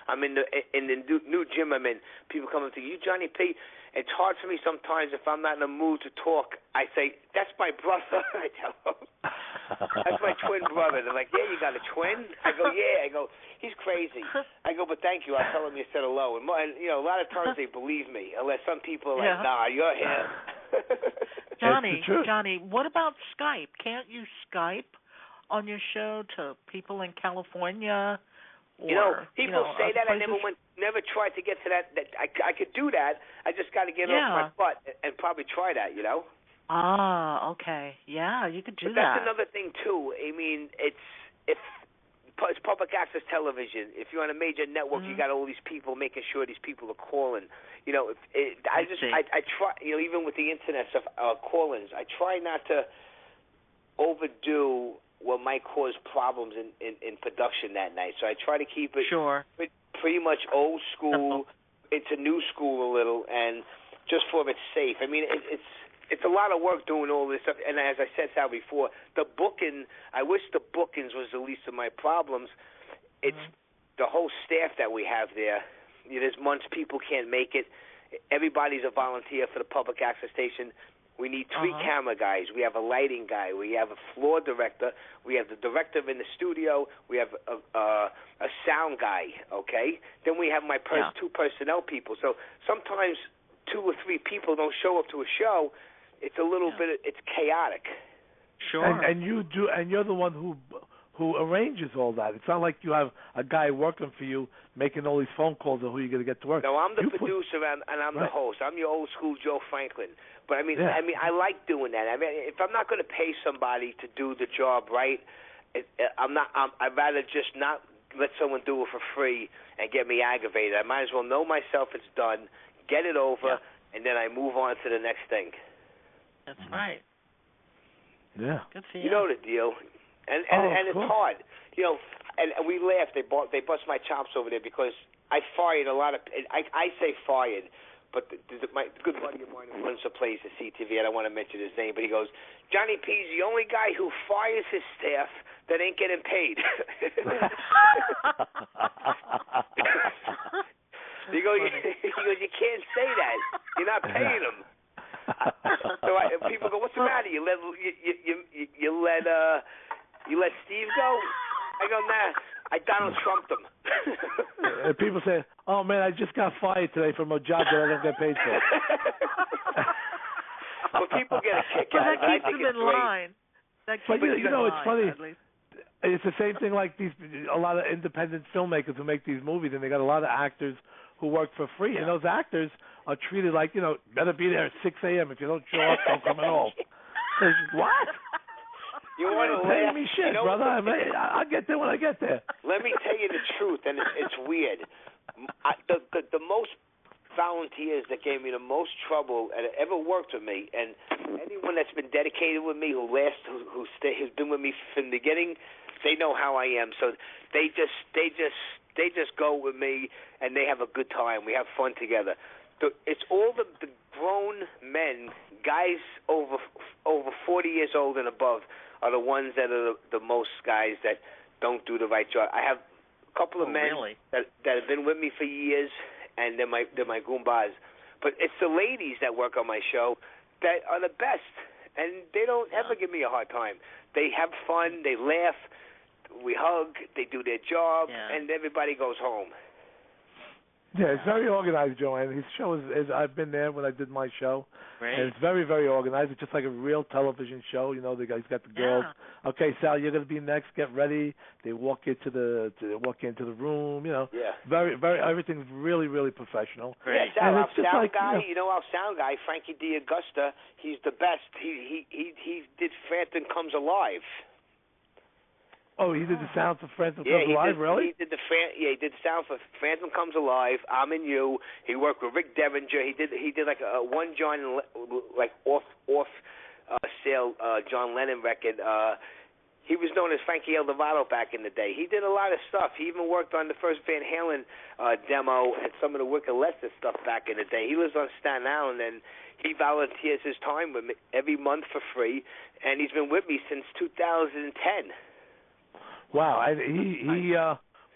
Speaker 4: I'm in the new gym I'm in. People come up to you, Johnny P. It's hard for me sometimes if I'm not in the mood to talk. I say, that's my brother. I tell them. That's my twin brother. They're like, yeah, you got a twin? I go, yeah. I go, he's crazy. I go, but thank you. I tell him you said hello. And a lot of times they believe me, unless some people are like, nah, you're him.
Speaker 3: Johnny, what about Skype? Can't you Skype on your show to people in California?
Speaker 4: People say that. I never tried to get to that. I could do that. I just got to get off my butt and probably try that.
Speaker 3: Ah, okay. Yeah, you could do
Speaker 4: that.
Speaker 3: that.
Speaker 4: That's another thing too. I mean, it's public access television. If you're on a major network, you got all these people making sure these people are calling. I try. Even with the internet stuff, call-ins, I try not to overdo what might cause problems in production that night. So I try to keep it pretty much old school into new school a little, and just for it's safe. I mean, it's a lot of work doing all this stuff. And as I said, Sal, before, the booking, I wish the bookings was the least of my problems. It's the whole staff that we have there. There's months people can't make it. Everybody's a volunteer for the public access station. We need 3 camera guys. We have a lighting guy. We have a floor director. We have the director in the studio. We have a sound guy, okay? Then we have my 2 personnel people. So sometimes 2 or 3 people don't show up to a show. It's a little bit, it's chaotic.
Speaker 3: Sure.
Speaker 2: And you're the one who arranges all that. It's not like you have a guy working for you making all these phone calls of who you're going to get to work.
Speaker 4: No, I'm the producer and I'm the host. I'm your old school Joe Franklin. But I mean, I like doing that. I mean, if I'm not going to pay somebody to do the job right, I'd rather just not let someone do it for free and get me aggravated. I might as well know myself it's done, get it over, and then I move on to the next thing.
Speaker 3: That's right.
Speaker 2: Yeah.
Speaker 3: Good for you.
Speaker 4: You know the deal. And it's hard. And we laugh. They bust my chops over there because I fired a lot of. I say fired, but my good buddy of mine who runs a place at CTV, I don't want to mention his name, but he goes, Johnny P's the only guy who fires his staff that ain't getting paid. He goes, you can't say that. You're not paying them. So people go, what's the matter? You let Steve go? I go, nah. I Donald Trumped him.
Speaker 2: And people say, oh man, I just got fired today from a job that I don't get paid for.
Speaker 4: Well, people get a kick out of it.
Speaker 3: That keeps them in line.
Speaker 2: But it's funny. It's the same thing like a lot of independent filmmakers who make these movies, and they got a lot of actors who work for free, and those actors are treated like, better be there at 6 a.m. If you don't show up, don't come at all. What?
Speaker 4: You want to
Speaker 2: pay me shit, brother. I'll get there when I get there.
Speaker 4: Let me tell you the truth, and it's weird. The most volunteers that gave me the most trouble and ever worked with me, and anyone that's been dedicated with me, who's been with me from the beginning, they know how I am. So they just go with me, and they have a good time. We have fun together. It's all the grown men, guys over 40 years old and above, are the ones that are the most guys that don't do the right job. I have a couple of men that have been with me for years, and they're my goombas. But it's the ladies that work on my show that are the best, and they don't ever give me a hard time. They have fun, they laugh, we hug, they do their job, and everybody goes home.
Speaker 2: Yeah, it's very organized, Joanne. His show is I've been there when I did my show.
Speaker 3: Great.
Speaker 2: And it's very, very organized. It's just like a real television show. You know, the guy's got the girls.
Speaker 3: Yeah.
Speaker 2: Okay, Sal, you're gonna be next. Get ready. They walk into the room. You know.
Speaker 4: Yeah.
Speaker 2: Very, very. Everything's really, really professional.
Speaker 3: Great.
Speaker 4: Yeah, Sal,
Speaker 2: And
Speaker 4: our
Speaker 2: it's just
Speaker 4: sound
Speaker 2: like,
Speaker 4: guy,
Speaker 2: you know,
Speaker 4: our sound guy, Frankie D'Augusta, he's the best. He did Phantom Comes Alive.
Speaker 2: Oh, he did the sound for Phantom
Speaker 4: Yeah,
Speaker 2: Comes Alive, really?
Speaker 4: He did the sound for Phantom Comes Alive. I'm in You. He worked with Rick Derringer. He did like a one John like off sale John Lennon record. He was known as Frankie Eldorado back in the day. He did a lot of stuff. He even worked on the first Van Halen demo and some of the Wicked Lester stuff back in the day. He lives on Staten Island, and he volunteers his time with me every month for free, and he's been with me since 2010.
Speaker 2: Wow, he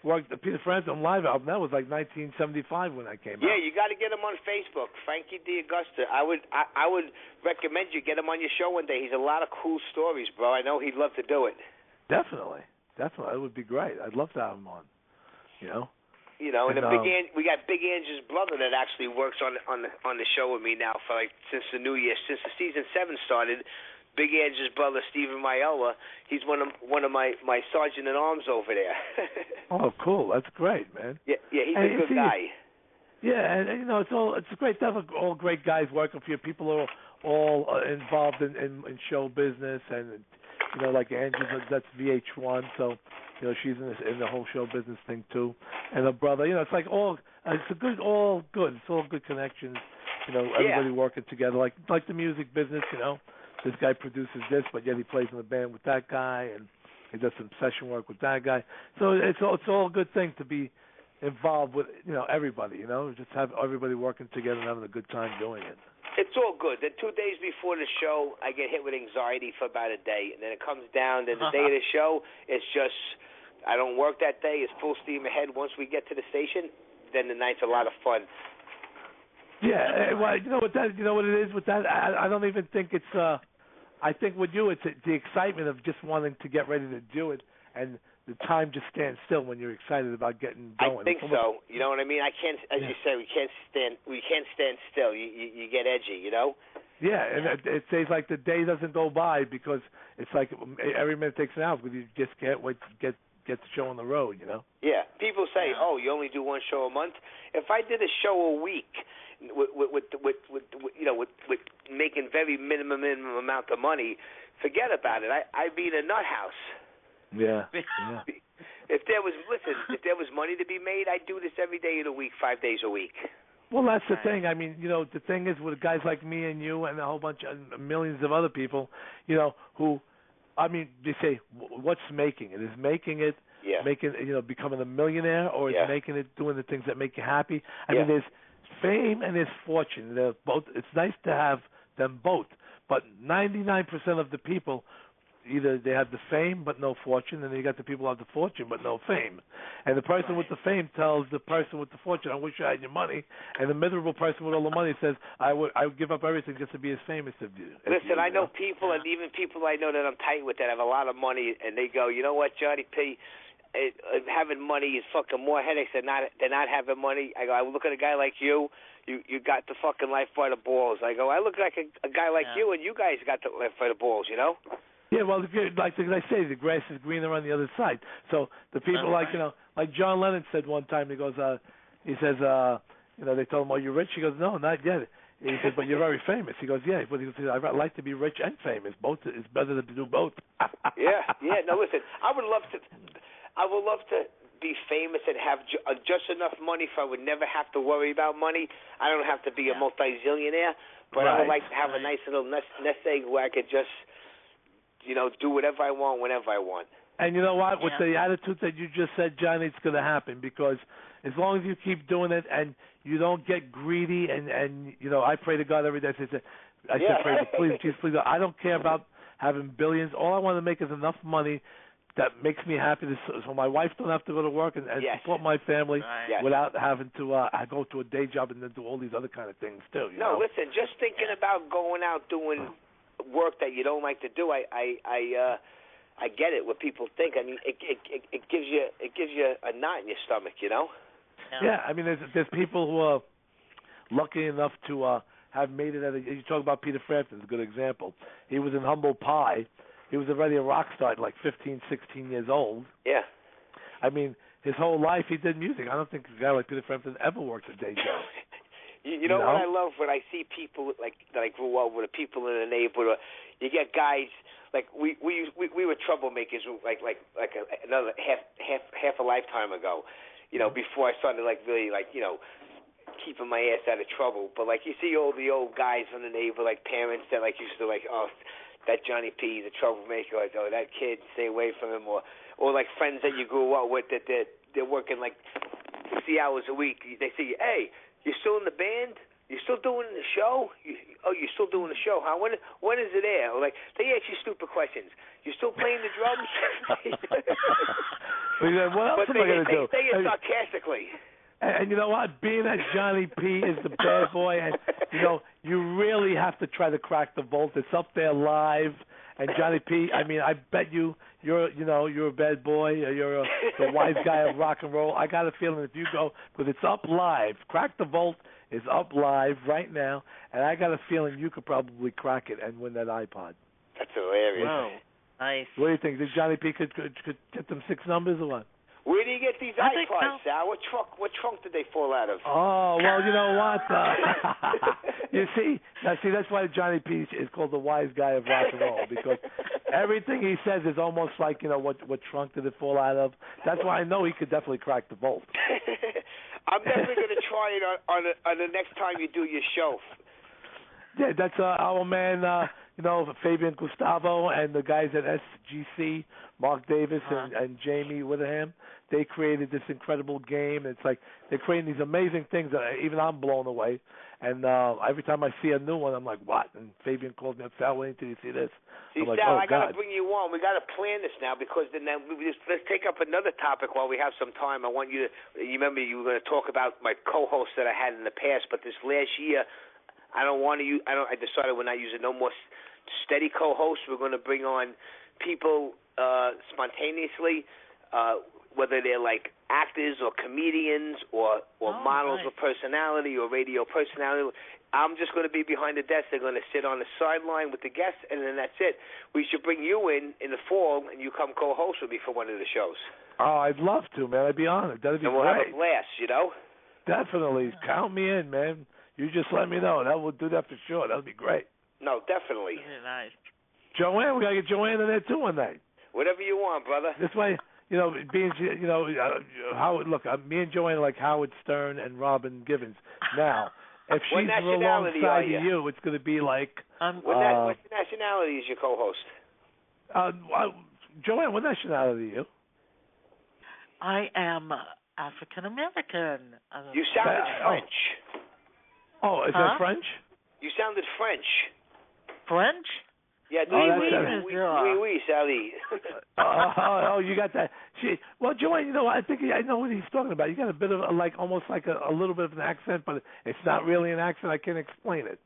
Speaker 2: worked the Peter Frampton live album. That was like 1975 when that came out.
Speaker 4: Yeah, you got to get him on Facebook, Frankie D'Augusta. I would recommend you get him on your show one day. He's a lot of cool stories, bro. I know he'd love to do it.
Speaker 2: Definitely, it would be great. I'd love to have him on. You know,
Speaker 4: and we got Big Angie's brother that actually works on the show with me now for like since the new year, since the season 7 started. Big Angie's brother, Stephen Maiella, he's one of my sergeant at arms over there.
Speaker 2: Oh, cool! That's great, man.
Speaker 4: Yeah, he's a good guy.
Speaker 2: Yeah, and you know it's great to have all great guys working for you. People are all involved in show business, and you know, like Angie, that's VH1, so you know she's in the whole show business thing too. And her brother, you know, it's like all good. It's all good connections. You know, everybody working together, like the music business. You know. This guy produces this, but yet he plays in the band with that guy, and he does some session work with that guy. So it's all a good thing to be involved with, you know, everybody. You know, just have everybody working together and having a good time doing it.
Speaker 4: It's all good. Then 2 days before the show, I get hit with anxiety for about a day, and then it comes down. Then the day of the show, it's just I don't work that day. It's full steam ahead. Once we get to the station, then the night's a lot of fun.
Speaker 2: Yeah, well, you know what it is with that. I don't even think it's. I think with you, it's the excitement of just wanting to get ready to do it, and the time just stands still when you're excited about getting going.
Speaker 4: I think so. You know what I mean? I can't, as you say, we can't stand still. You get edgy, you know?
Speaker 2: Yeah, and it says like the day doesn't go by because it's like every minute takes an hour because you just can't wait to get the show on the road, you know?
Speaker 4: Yeah. People say, "Oh, you only do one show a month." If I did a show a week, with making very minimum amount of money, forget about it. I'd be in a nut house.
Speaker 2: Yeah.
Speaker 4: If there was money to be made, I'd do this every day of the week, 5 days a week.
Speaker 2: Well, that's the thing. I mean, you know, the thing is with guys like me and you and a whole bunch of millions of other people, you know, who, I mean, they say, what's making it? Is making it, making, you know, becoming a millionaire, or is making it doing the things that make you happy? I mean, there's fame and there's fortune. They're both. It's nice to have them both, but 99% of the people, either they have the fame but no fortune, and then you got the people who have the fortune but no fame. And the person with the fame tells the person with the fortune, "I wish I had your money," and the miserable person with all the money says, "I would give up everything just to be as famous as you."
Speaker 4: Listen, I know people, and even people I know that I'm tight with that have a lot of money, and they go, "You know what, Johnny P? Having money is fucking more headaches than not having money." I go, I look at a guy like you got the fucking life by the balls. I go, I look like a guy like you, and you guys got the life by the balls, you know?
Speaker 2: Yeah, well, like I say, the grass is greener on the other side. So the people like John Lennon said one time, he says, they told him, "Oh, you're rich?" He goes, "No, not yet." He said, "But you're very famous." He goes, "Yeah," but he said, "I'd like to be rich and famous. Both is better than to do both."
Speaker 4: Yeah. No, listen, I would love to be famous and have just enough money so I would never have to worry about money. I don't have to be a multi-zillionaire, but I would like to have a nice little nest egg where I could just, do whatever I want whenever I want.
Speaker 2: And you know what? With the attitude that you just said, Johnny, it's going to happen, because as long as you keep doing it and you don't get greedy, and I pray to God every day. I said, pray to please, I don't care about having billions. All I want to make is enough money that makes me happy, so my wife don't have to go to work and support my family without having to go to a day job and then do all these other kind of things too.
Speaker 4: No, listen, just thinking about going out doing work that you don't like to do, I get it. What people think, I mean, it gives you a knot in your stomach, you know.
Speaker 2: Yeah, I mean, there's people who are lucky enough to have made it. You talk about Peter Frampton's a good example. He was in Humble Pie. He was already a rock star at like 15, 16 years old.
Speaker 4: Yeah.
Speaker 2: I mean, his whole life he did music. I don't think a guy like Peter Frampton ever worked a day job.
Speaker 4: You know what I love when I see people like that I grew up with, people in the neighborhood. You get guys like we were troublemakers another half a lifetime ago. You know, before I started really keeping my ass out of trouble. But like you see all the old guys in the neighborhood, like parents that used to that Johnny P, the troublemaker, that kid, stay away from him, or like friends that you grew up with that they're working like 60 hours a week. They say, hey, you're still in the band? You're still doing the show? You're still doing the show, huh? When is it air? Or like they ask you stupid questions. You're still playing the drums?
Speaker 2: What else am I going to do?
Speaker 4: They say it sarcastically.
Speaker 2: And you know what? Being that Johnny P is the bad boy, and you really have to try to crack the vault. It's up there live, and Johnny P. I mean, I bet you're a bad boy. You're the wise guy of rock and roll. I got a feeling if you go, because it's up live. Crack the Vault is up live right now, and I got a feeling you could probably crack it and win that iPod.
Speaker 4: That's hilarious.
Speaker 3: Wow, nice.
Speaker 2: What do you think? Think Johnny P could get them 6 numbers or what?
Speaker 4: Where do you get these iPods, Sal? What trunk did they fall out of?
Speaker 2: Oh, well, you know what? You see, that's why Johnny P is called the wise guy of rock and roll, because everything he says is almost like, what trunk did it fall out of? That's why I know he could definitely crack the vault.
Speaker 4: I'm definitely going to try it on the next time you do your show.
Speaker 2: Yeah, that's our man, Fabian Gustavo and the guys at SGC, Mark Davis and Jamie Witherham. They created this incredible game. It's like they're creating these amazing things that even I'm blown away. And every time I see a new one, I'm like, what? And Fabian calls me up, Sal, wait until you see this.
Speaker 4: See,
Speaker 2: I'm like,
Speaker 4: Sal,
Speaker 2: oh,
Speaker 4: I got to
Speaker 2: God.
Speaker 4: bring you on. We got to plan this now, because then let's take up another topic while we have some time. I want you remember you were going to talk about my co-hosts that I had in the past, but this last year, I decided we're not using no more steady co-hosts. We're going to bring on people spontaneously, whether they're like actors or comedians or models of personality or radio personality. I'm just going to be behind the desk. They're going to sit on the sideline with the guests, and then that's it. We should bring you in the fall, and you come co-host with me for one of the shows.
Speaker 2: Oh, I'd love to, man. I'd be honored. That'd be
Speaker 4: great. And we'll have a blast,
Speaker 2: Definitely. Count me in, man. You just let me know. We'll do that for sure. That would be great.
Speaker 4: No, definitely.
Speaker 3: Really nice.
Speaker 2: Joanne, we got to get Joanne in there, too, one night.
Speaker 4: Whatever you want, brother.
Speaker 2: This way, being, Howard, look, me and Joanne are like Howard Stern and Robin Givens. Now, if she's alongside of you, it's going to be like...
Speaker 4: what nationality is your co-host?
Speaker 2: Joanne, what nationality are you?
Speaker 3: I am African American.
Speaker 4: You sounded French.
Speaker 2: Oh, is that French?
Speaker 4: You sounded French.
Speaker 3: French?
Speaker 4: Yeah, oui, Sally.
Speaker 2: You got that. Well, Joanne, I think I know what he's talking about. You got a bit of almost like a little bit of an accent, but it's not really an accent. I can't explain it,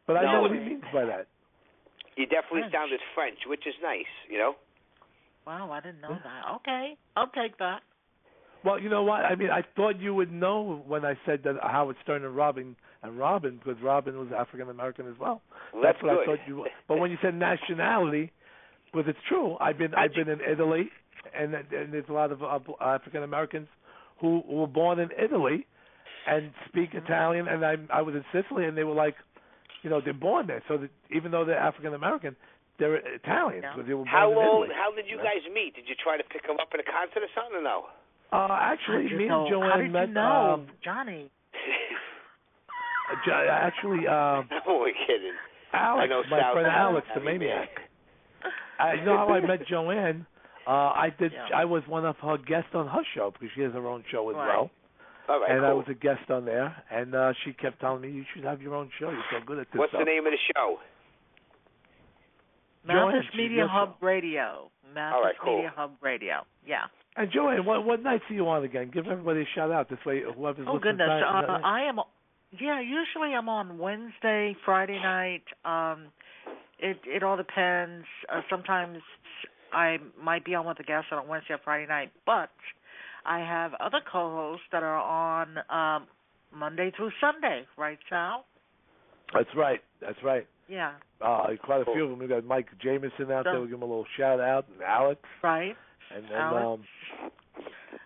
Speaker 2: but I know what he means by that.
Speaker 4: You definitely sounded French, which is nice,
Speaker 3: Wow, I didn't know that. Okay, I'll take that.
Speaker 2: Well, you know what? I mean, I thought you would know when I said that Howard Stern and Robin, because Robin was African American as well.
Speaker 4: Well,
Speaker 2: that's what
Speaker 4: good.
Speaker 2: I thought you would. But when you said nationality, because it's true. I've been in Italy, and there's a lot of African Americans who were born in Italy and speak Italian, and I was in Sicily, and they were like, they're born there. So that even though they're African American, they're Italian.
Speaker 3: Yeah.
Speaker 2: They were born in Italy.
Speaker 4: How did you guys meet? Did you try to pick them up at a concert or something, or no?
Speaker 2: Actually, me and Joanne met.
Speaker 3: Johnny?
Speaker 2: Actually,
Speaker 4: oh, we're kidding.
Speaker 2: Alex, my friend Alex, the maniac. You know how I met Joanne? I was one of her guests on her show, because she has her own show as well.
Speaker 4: All right,
Speaker 2: and
Speaker 4: cool.
Speaker 2: I was a guest on there, and she kept telling me, you should have your own show. You're so good at this
Speaker 4: What's
Speaker 2: stuff.
Speaker 4: the name of the show?
Speaker 3: Mathis Media Hub Radio.
Speaker 4: All right, cool.
Speaker 3: Media Hub Radio. Yeah.
Speaker 2: And Joanne, what nights are you on again? Give everybody a shout out. This way, whoever's listening.
Speaker 3: Oh goodness, I am. Yeah, usually I'm on Wednesday, Friday night. It all depends. Sometimes I might be on with a guest on Wednesday or Friday night, but I have other co-hosts that are on Monday through Sunday, right, Sal?
Speaker 2: That's right. That's right.
Speaker 3: Yeah.
Speaker 2: Quite a few of them. We got Mike Jameson out there. We'll give him a little shout out, and Alex.
Speaker 3: Right.
Speaker 2: And
Speaker 3: Alex.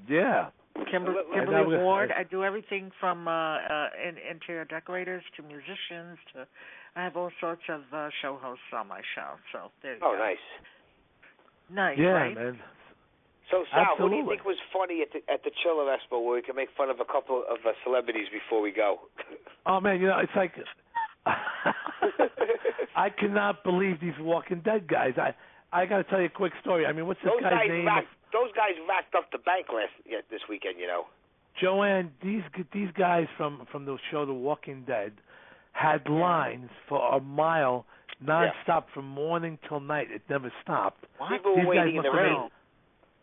Speaker 2: Yeah.
Speaker 3: Kimberly Ward. I do everything from interior decorators to musicians to. I have all sorts of show hosts on my show. So there you go.
Speaker 4: Oh, nice.
Speaker 3: Nice.
Speaker 2: Yeah,
Speaker 3: right?
Speaker 2: man.
Speaker 4: So, Sal,
Speaker 2: Absolutely.
Speaker 4: what do you think was funny at the Chiller Expo where we can make fun of a couple of celebrities before we go?
Speaker 2: Oh man, it's like I cannot believe these Walking Dead guys. I got to tell you a quick story. I mean, what's this guy's name?
Speaker 4: Those guys racked up the bank this weekend,
Speaker 2: Joanne, these guys from the show The Walking Dead had lines for a mile nonstop from morning till night. It never stopped.
Speaker 3: What?
Speaker 4: People were waiting in the rain.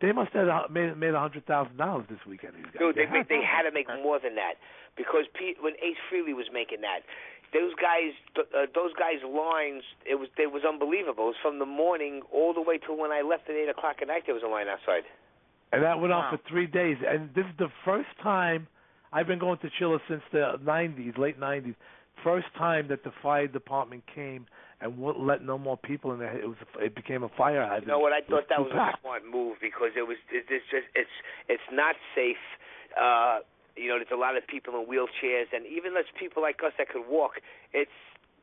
Speaker 2: They must have made $100,000 this weekend. These guys.
Speaker 4: Dude, they had to make more than that because when Ace Frehley was making that, those guys' lines, it was unbelievable. It was from the morning all the way till when I left at 8:00 at night. There was a line outside. And
Speaker 2: that went on for 3 days. And this is the first time I've been going to Chiller since the '90s, late '90s. First time that the fire department came and wouldn't let no more people in there. It became a fire hazard.
Speaker 4: You know what? I thought that was a smart move because it's not safe. There's a lot of people in wheelchairs, and even there's people like us that could walk. There's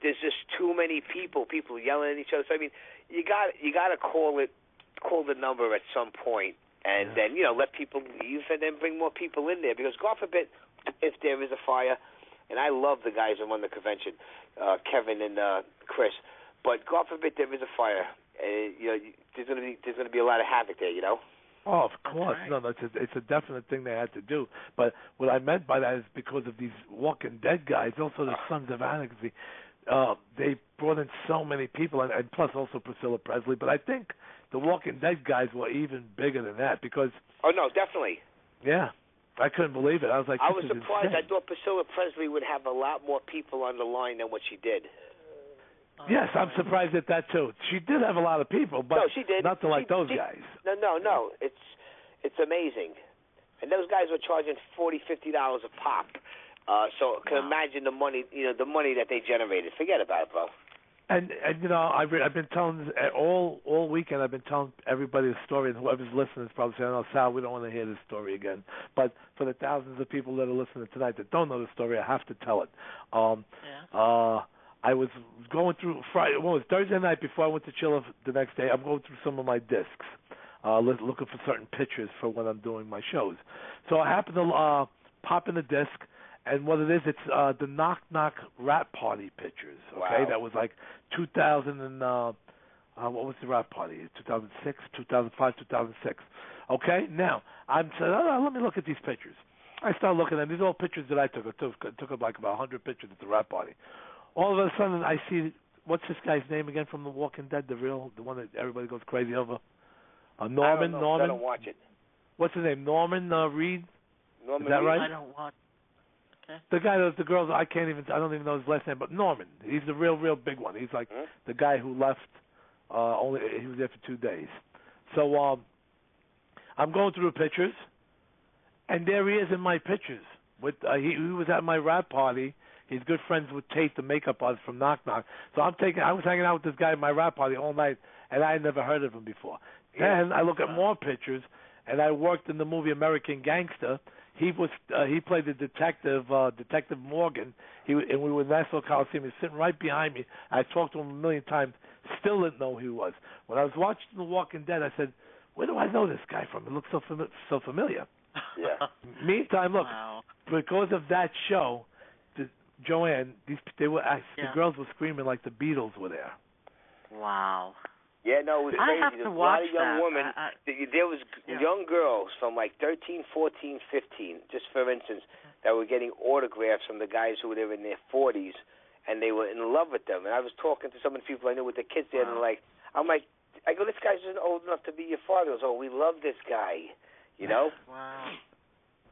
Speaker 4: just too many people yelling at each other. So I mean, you got to call the number at some point, and then let people leave, and then bring more people in there because God forbid if there is a fire. And I love the guys who run the convention, Kevin and Chris. But God forbid there is a fire. There's going to be a lot of havoc there.
Speaker 2: Oh, of course. Right. No, it's a definite thing they had to do. But what I meant by that is because of these Walking Dead guys, also the Sons of Anarchy. They brought in so many people, and plus also Priscilla Presley. But I think the Walking Dead guys were even bigger than that because. Oh no,
Speaker 4: definitely.
Speaker 2: Yeah. I couldn't believe it. I was like,
Speaker 4: I was
Speaker 2: insane.
Speaker 4: surprised. I thought Priscilla Presley would have a lot more people on the line than what she did.
Speaker 2: Yes, I'm surprised at that too. She did have a lot of people, but
Speaker 4: no, she did.
Speaker 2: Nothing like those guys.
Speaker 4: No. It's amazing. And those guys were charging $40-50 a pop. So can imagine the money, the money that they generated. Forget about it, bro.
Speaker 2: And I've been telling all weekend. I've been telling everybody the story, and whoever's listening is probably saying, "Oh, Sal, we don't want to hear this story again." But for the thousands of people that are listening tonight that don't know the story, I have to tell it. I was going through Friday. Well, it was Thursday night before I went to Chiller the next day. I'm going through some of my discs, looking for certain pictures for when I'm doing my shows. So I happened to pop in the disc. And what it is, it's the Knock Knock Rap Party pictures. Okay,
Speaker 4: wow.
Speaker 2: That was like 2000 and what was the rap party? 2006, 2005, 2006. Okay, now I'm saying, let me look at these pictures. I started looking at these all pictures that I took. I took like about 100 pictures at the rap party. All of a sudden, I see what's this guy's name again from The Walking Dead? The one that everybody goes crazy over. Norman.
Speaker 4: I don't watch it.
Speaker 2: What's his name? Norman Reed.
Speaker 4: Norman
Speaker 2: is that
Speaker 4: Reed?
Speaker 2: right?
Speaker 3: I don't watch.
Speaker 2: The guy that the girls, I don't even know his last name, but Norman. He's the real big one. He's like the guy who left. He was there for 2 days. So I'm going through the pictures, and there he is in my pictures. With he was at my rap party. He's good friends with Tate, the makeup artist from Knock Knock. So I was hanging out with this guy at my rap party all night, and I had never heard of him before. Then I look at more pictures, and I worked in the movie American Gangster. He played the detective Morgan. And we were in Nassau Coliseum. He was sitting right behind me. I talked to him a million times. Still didn't know who he was. When I was watching The Walking Dead, I said, "Where do I know this guy from? It looks so familiar."
Speaker 4: Yeah.
Speaker 2: Meantime, look, because of that show, Joanne, the girls were screaming like the Beatles were there.
Speaker 3: Wow.
Speaker 4: Yeah, no, it was crazy.
Speaker 3: I have to watch
Speaker 4: a lot of young women. There was young girls from like 13, 14, 15, just for instance, that were getting autographs from the guys who were there in their 40s, and they were in love with them. And I was talking to some of the people I knew with the kids there, and I'm like, I go, this guy's isn't old enough to be your father. He goes, oh, we love this guy,
Speaker 3: Wow.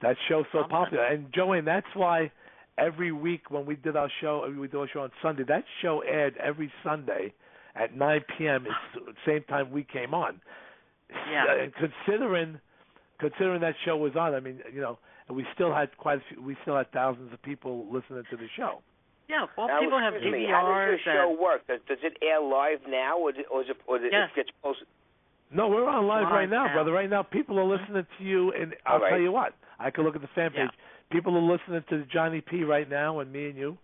Speaker 2: That show's so popular. And Joanne, that's why every week when we do our show on Sunday, that show aired every Sunday at 9 p.m. It's the same time we came on.
Speaker 3: Yeah.
Speaker 2: And considering considering that show was on, I mean, and we still had thousands of people listening to the show.
Speaker 3: Yeah, well,
Speaker 4: now,
Speaker 3: people have DVRs.
Speaker 4: How does your show work? Does it air live now, or it gets posted?
Speaker 2: No, we're on live right now, brother. Right now, people are listening to you, and I'll tell you what. I can look at the fan page. Yeah. People are listening to Johnny P right now, and me and you,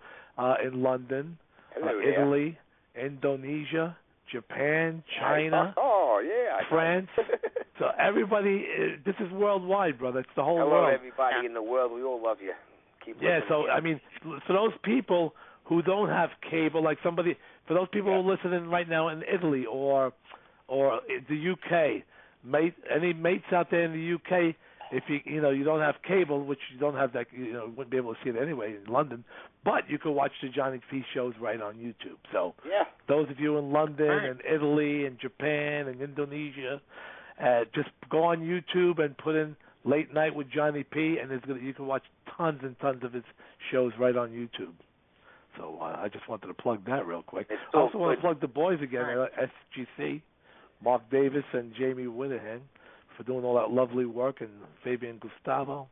Speaker 2: in London, Italy, Indonesia, Japan, China, France. So everybody, this is worldwide, brother. It's the whole world.
Speaker 4: Hello, everybody in the world. We all love you. Keep listening.
Speaker 2: So I mean, for those people who don't have cable, like for those people who are listening right now in Italy or the UK, any mates out there in the UK, if you don't have cable, which you don't have that, wouldn't be able to see it anyway in London, but you can watch the Johnny P shows right on YouTube. So those of you in London and Italy and Japan and Indonesia, just go on YouTube and put in Late Night with Johnny P, and you can watch tons and tons of his shows right on YouTube. So I just wanted to plug that real quick. I also want to plug the boys again at SGC, Mark Davis and Jamie Whittahan, for doing all that lovely work, and Fabian Gustavo.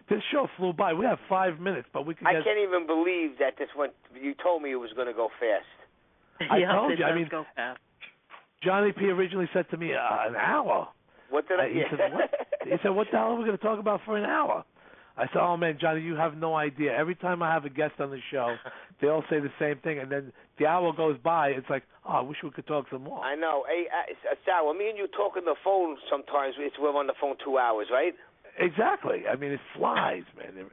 Speaker 2: This show flew by. We have 5 minutes, but we can.
Speaker 4: I can't even believe that this went. You told me it was going to go fast.
Speaker 2: I told you. I mean,
Speaker 3: go fast.
Speaker 2: Johnny P originally said to me an hour.
Speaker 4: What did I?
Speaker 2: He said, what? He said, "What the hell are we going to talk about for an hour?" I said, "Oh man, Johnny, you have no idea. Every time I have a guest on the show, they all say the same thing, and then the hour goes by. It's like, oh, I wish we could talk some more."
Speaker 4: I know. Hey, Sal, when me and you talk on the phone, sometimes we're on the phone 2 hours, right?
Speaker 2: Exactly. I mean, it flies, man.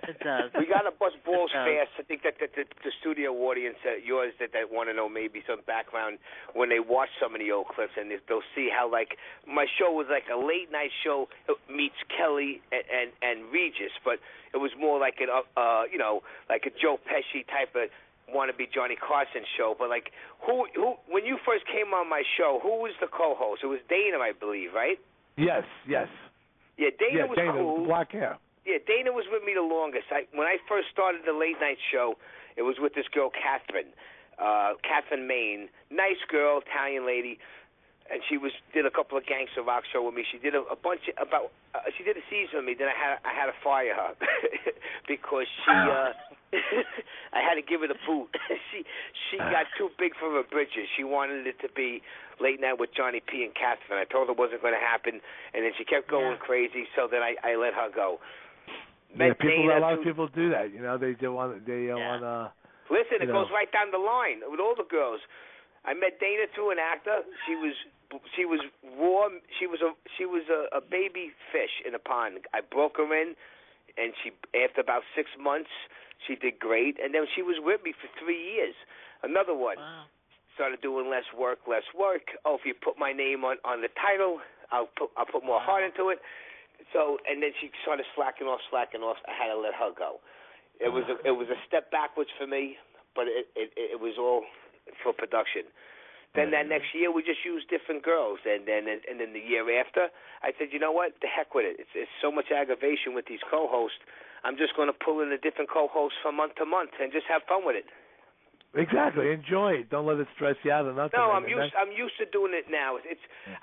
Speaker 3: It does.
Speaker 4: We got to bust balls fast. I think that the studio audience, yours, that want to know maybe some background when they watch some of the old clips, and they'll see how, like, my show was like a late night show meets Kelly and Regis, but it was more like like a Joe Pesci type of wannabe Johnny Carson show. But like, who when you first came on my show, who was the co-host? It was Dana, I believe, right?
Speaker 2: Yes.
Speaker 4: Yeah, Dana was
Speaker 2: Dana,
Speaker 4: cool.
Speaker 2: With black hair.
Speaker 4: Yeah, Dana was with me the longest. When I first started the late night show, it was with this girl, Catherine Main. Nice girl, Italian lady, and she did a couple of gangster rock show with me. She did a bunch she did a season with me. Then I had to fire her because she I had to give her the boot. she got too big for her britches. She wanted it to be Late Night with Johnny P and Catherine. I told her it wasn't going to happen, and then she kept going crazy. So then I let her go.
Speaker 2: A lot of people do that. They want to.
Speaker 4: Listen, it goes right down the line with all the girls. I met Dana through an actor. She was raw. She was a baby fish in a pond. I broke her in, and after about 6 months, she did great. And then she was with me for 3 years. Another one.
Speaker 3: Wow.
Speaker 4: Started doing less work. Oh, if you put my name on the title, I'll put more heart into it. So, and then she started slacking off. I had to let her go. It was a step backwards for me, but it was all for production. Then that next year we just used different girls, and then the year after I said, you know what, the heck with it. It's so much aggravation with these co-hosts. I'm just going to pull in a different co-host from month to month and just have fun with it.
Speaker 2: Exactly. Enjoy it. Don't let it stress you out or nothing.
Speaker 4: No, I'm used to doing it now.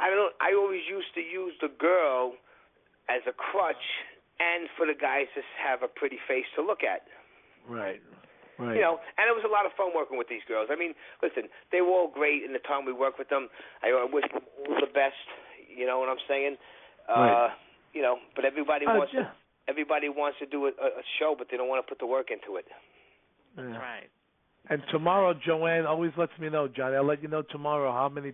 Speaker 4: I don't know. I always used to use the girl as a crutch, and for the guys to have a pretty face to look at.
Speaker 2: Right.
Speaker 4: And it was a lot of fun working with these girls. I mean, listen, they were all great in the time we worked with them. I wish them all the best. You know what I'm saying?
Speaker 2: Right.
Speaker 4: But everybody wants to do a show, but they don't want to put the work into it.
Speaker 3: That's right.
Speaker 2: And tomorrow, Joanne always lets me know, Johnny. I'll let you know tomorrow how many.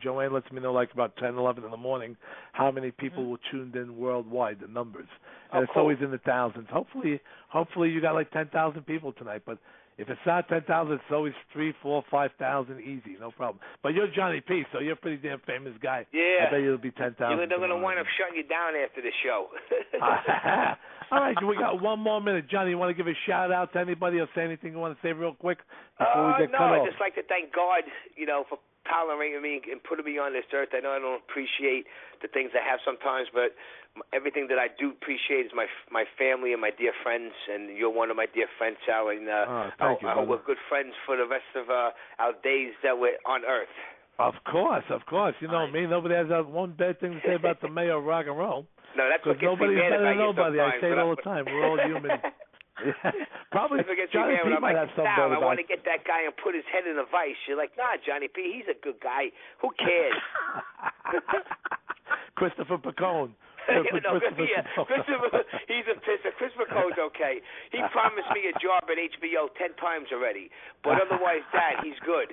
Speaker 2: Joanne lets me know, like about 10, 11 in the morning, how many people were tuned in worldwide, the numbers. And it's always in the thousands. Hopefully you got like 10,000 people tonight. But if it's not 10,000, it's always 3,000, 4,000, 5,000 easy, no problem. But you're Johnny P, so you're a pretty damn famous guy.
Speaker 4: Yeah.
Speaker 2: I bet you'll be 10,000.
Speaker 4: They're going to wind up shutting you down after the show.
Speaker 2: All right, we got 1 more minute. Johnny, you want to give a shout-out to anybody or say anything you want to say real quick before we get cut off?
Speaker 4: No, I'd just like to thank God, for tolerating me and putting me on this earth. I know I don't appreciate the things I have sometimes, but everything that I do appreciate is my family and my dear friends, and you're one of my dear friends, Sal, and
Speaker 2: thank you,
Speaker 4: we're good friends for the rest of our days that we're on earth.
Speaker 2: Of course. You know me. Nobody has one bad thing to say about the mayor of rock and roll.
Speaker 4: No, that's what gets
Speaker 2: nobody's
Speaker 4: me mad
Speaker 2: better
Speaker 4: about
Speaker 2: than nobody. I say it all the time. We're all human. Probably Johnny P might have something bad
Speaker 4: I
Speaker 2: about
Speaker 4: want to get that guy and put his head in a vice. You're like, nah, Johnny P, he's a good guy. Who cares?
Speaker 2: Christopher Pacone.
Speaker 4: Christopher, he's a pisser. Christopher Picacone's okay. He promised me a job at HBO 10 times already, but otherwise he's good.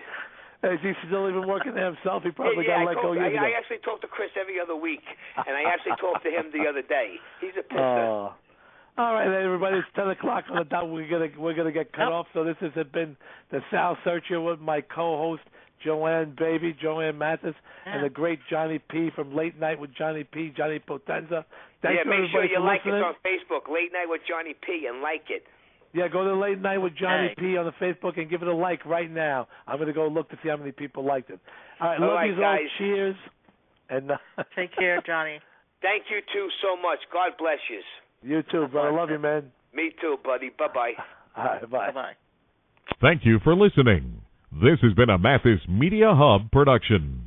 Speaker 2: Is he still even working there himself? He probably got let go years ago.
Speaker 4: I actually talk to Chris every other week, and I actually talked to him the other day. He's a pisser.
Speaker 2: All right, everybody, it's 10 o'clock on the dot. We're gonna get cut off. So this has been the Sal Sirchia with my co-host Joanne Mathis, and the great Johnny P from Late Night with Johnny P, Johnny Potenza. Thanks
Speaker 4: make sure you like
Speaker 2: listening.
Speaker 4: it on Facebook, Late Night with Johnny P, and like it.
Speaker 2: Yeah, go to Late Night with Johnny P on the Facebook and give it a like right now. I'm going to go look to see how many people liked it. All right, love you all. Cheers. And
Speaker 3: take care, Johnny.
Speaker 4: Thank you, too, so much. God bless you.
Speaker 2: You too, brother. Love you, man.
Speaker 4: Me too, buddy. Bye-bye.
Speaker 2: All right, bye.
Speaker 3: Bye-bye.
Speaker 1: Thank you for listening. This has been a Mathis Media Hub production.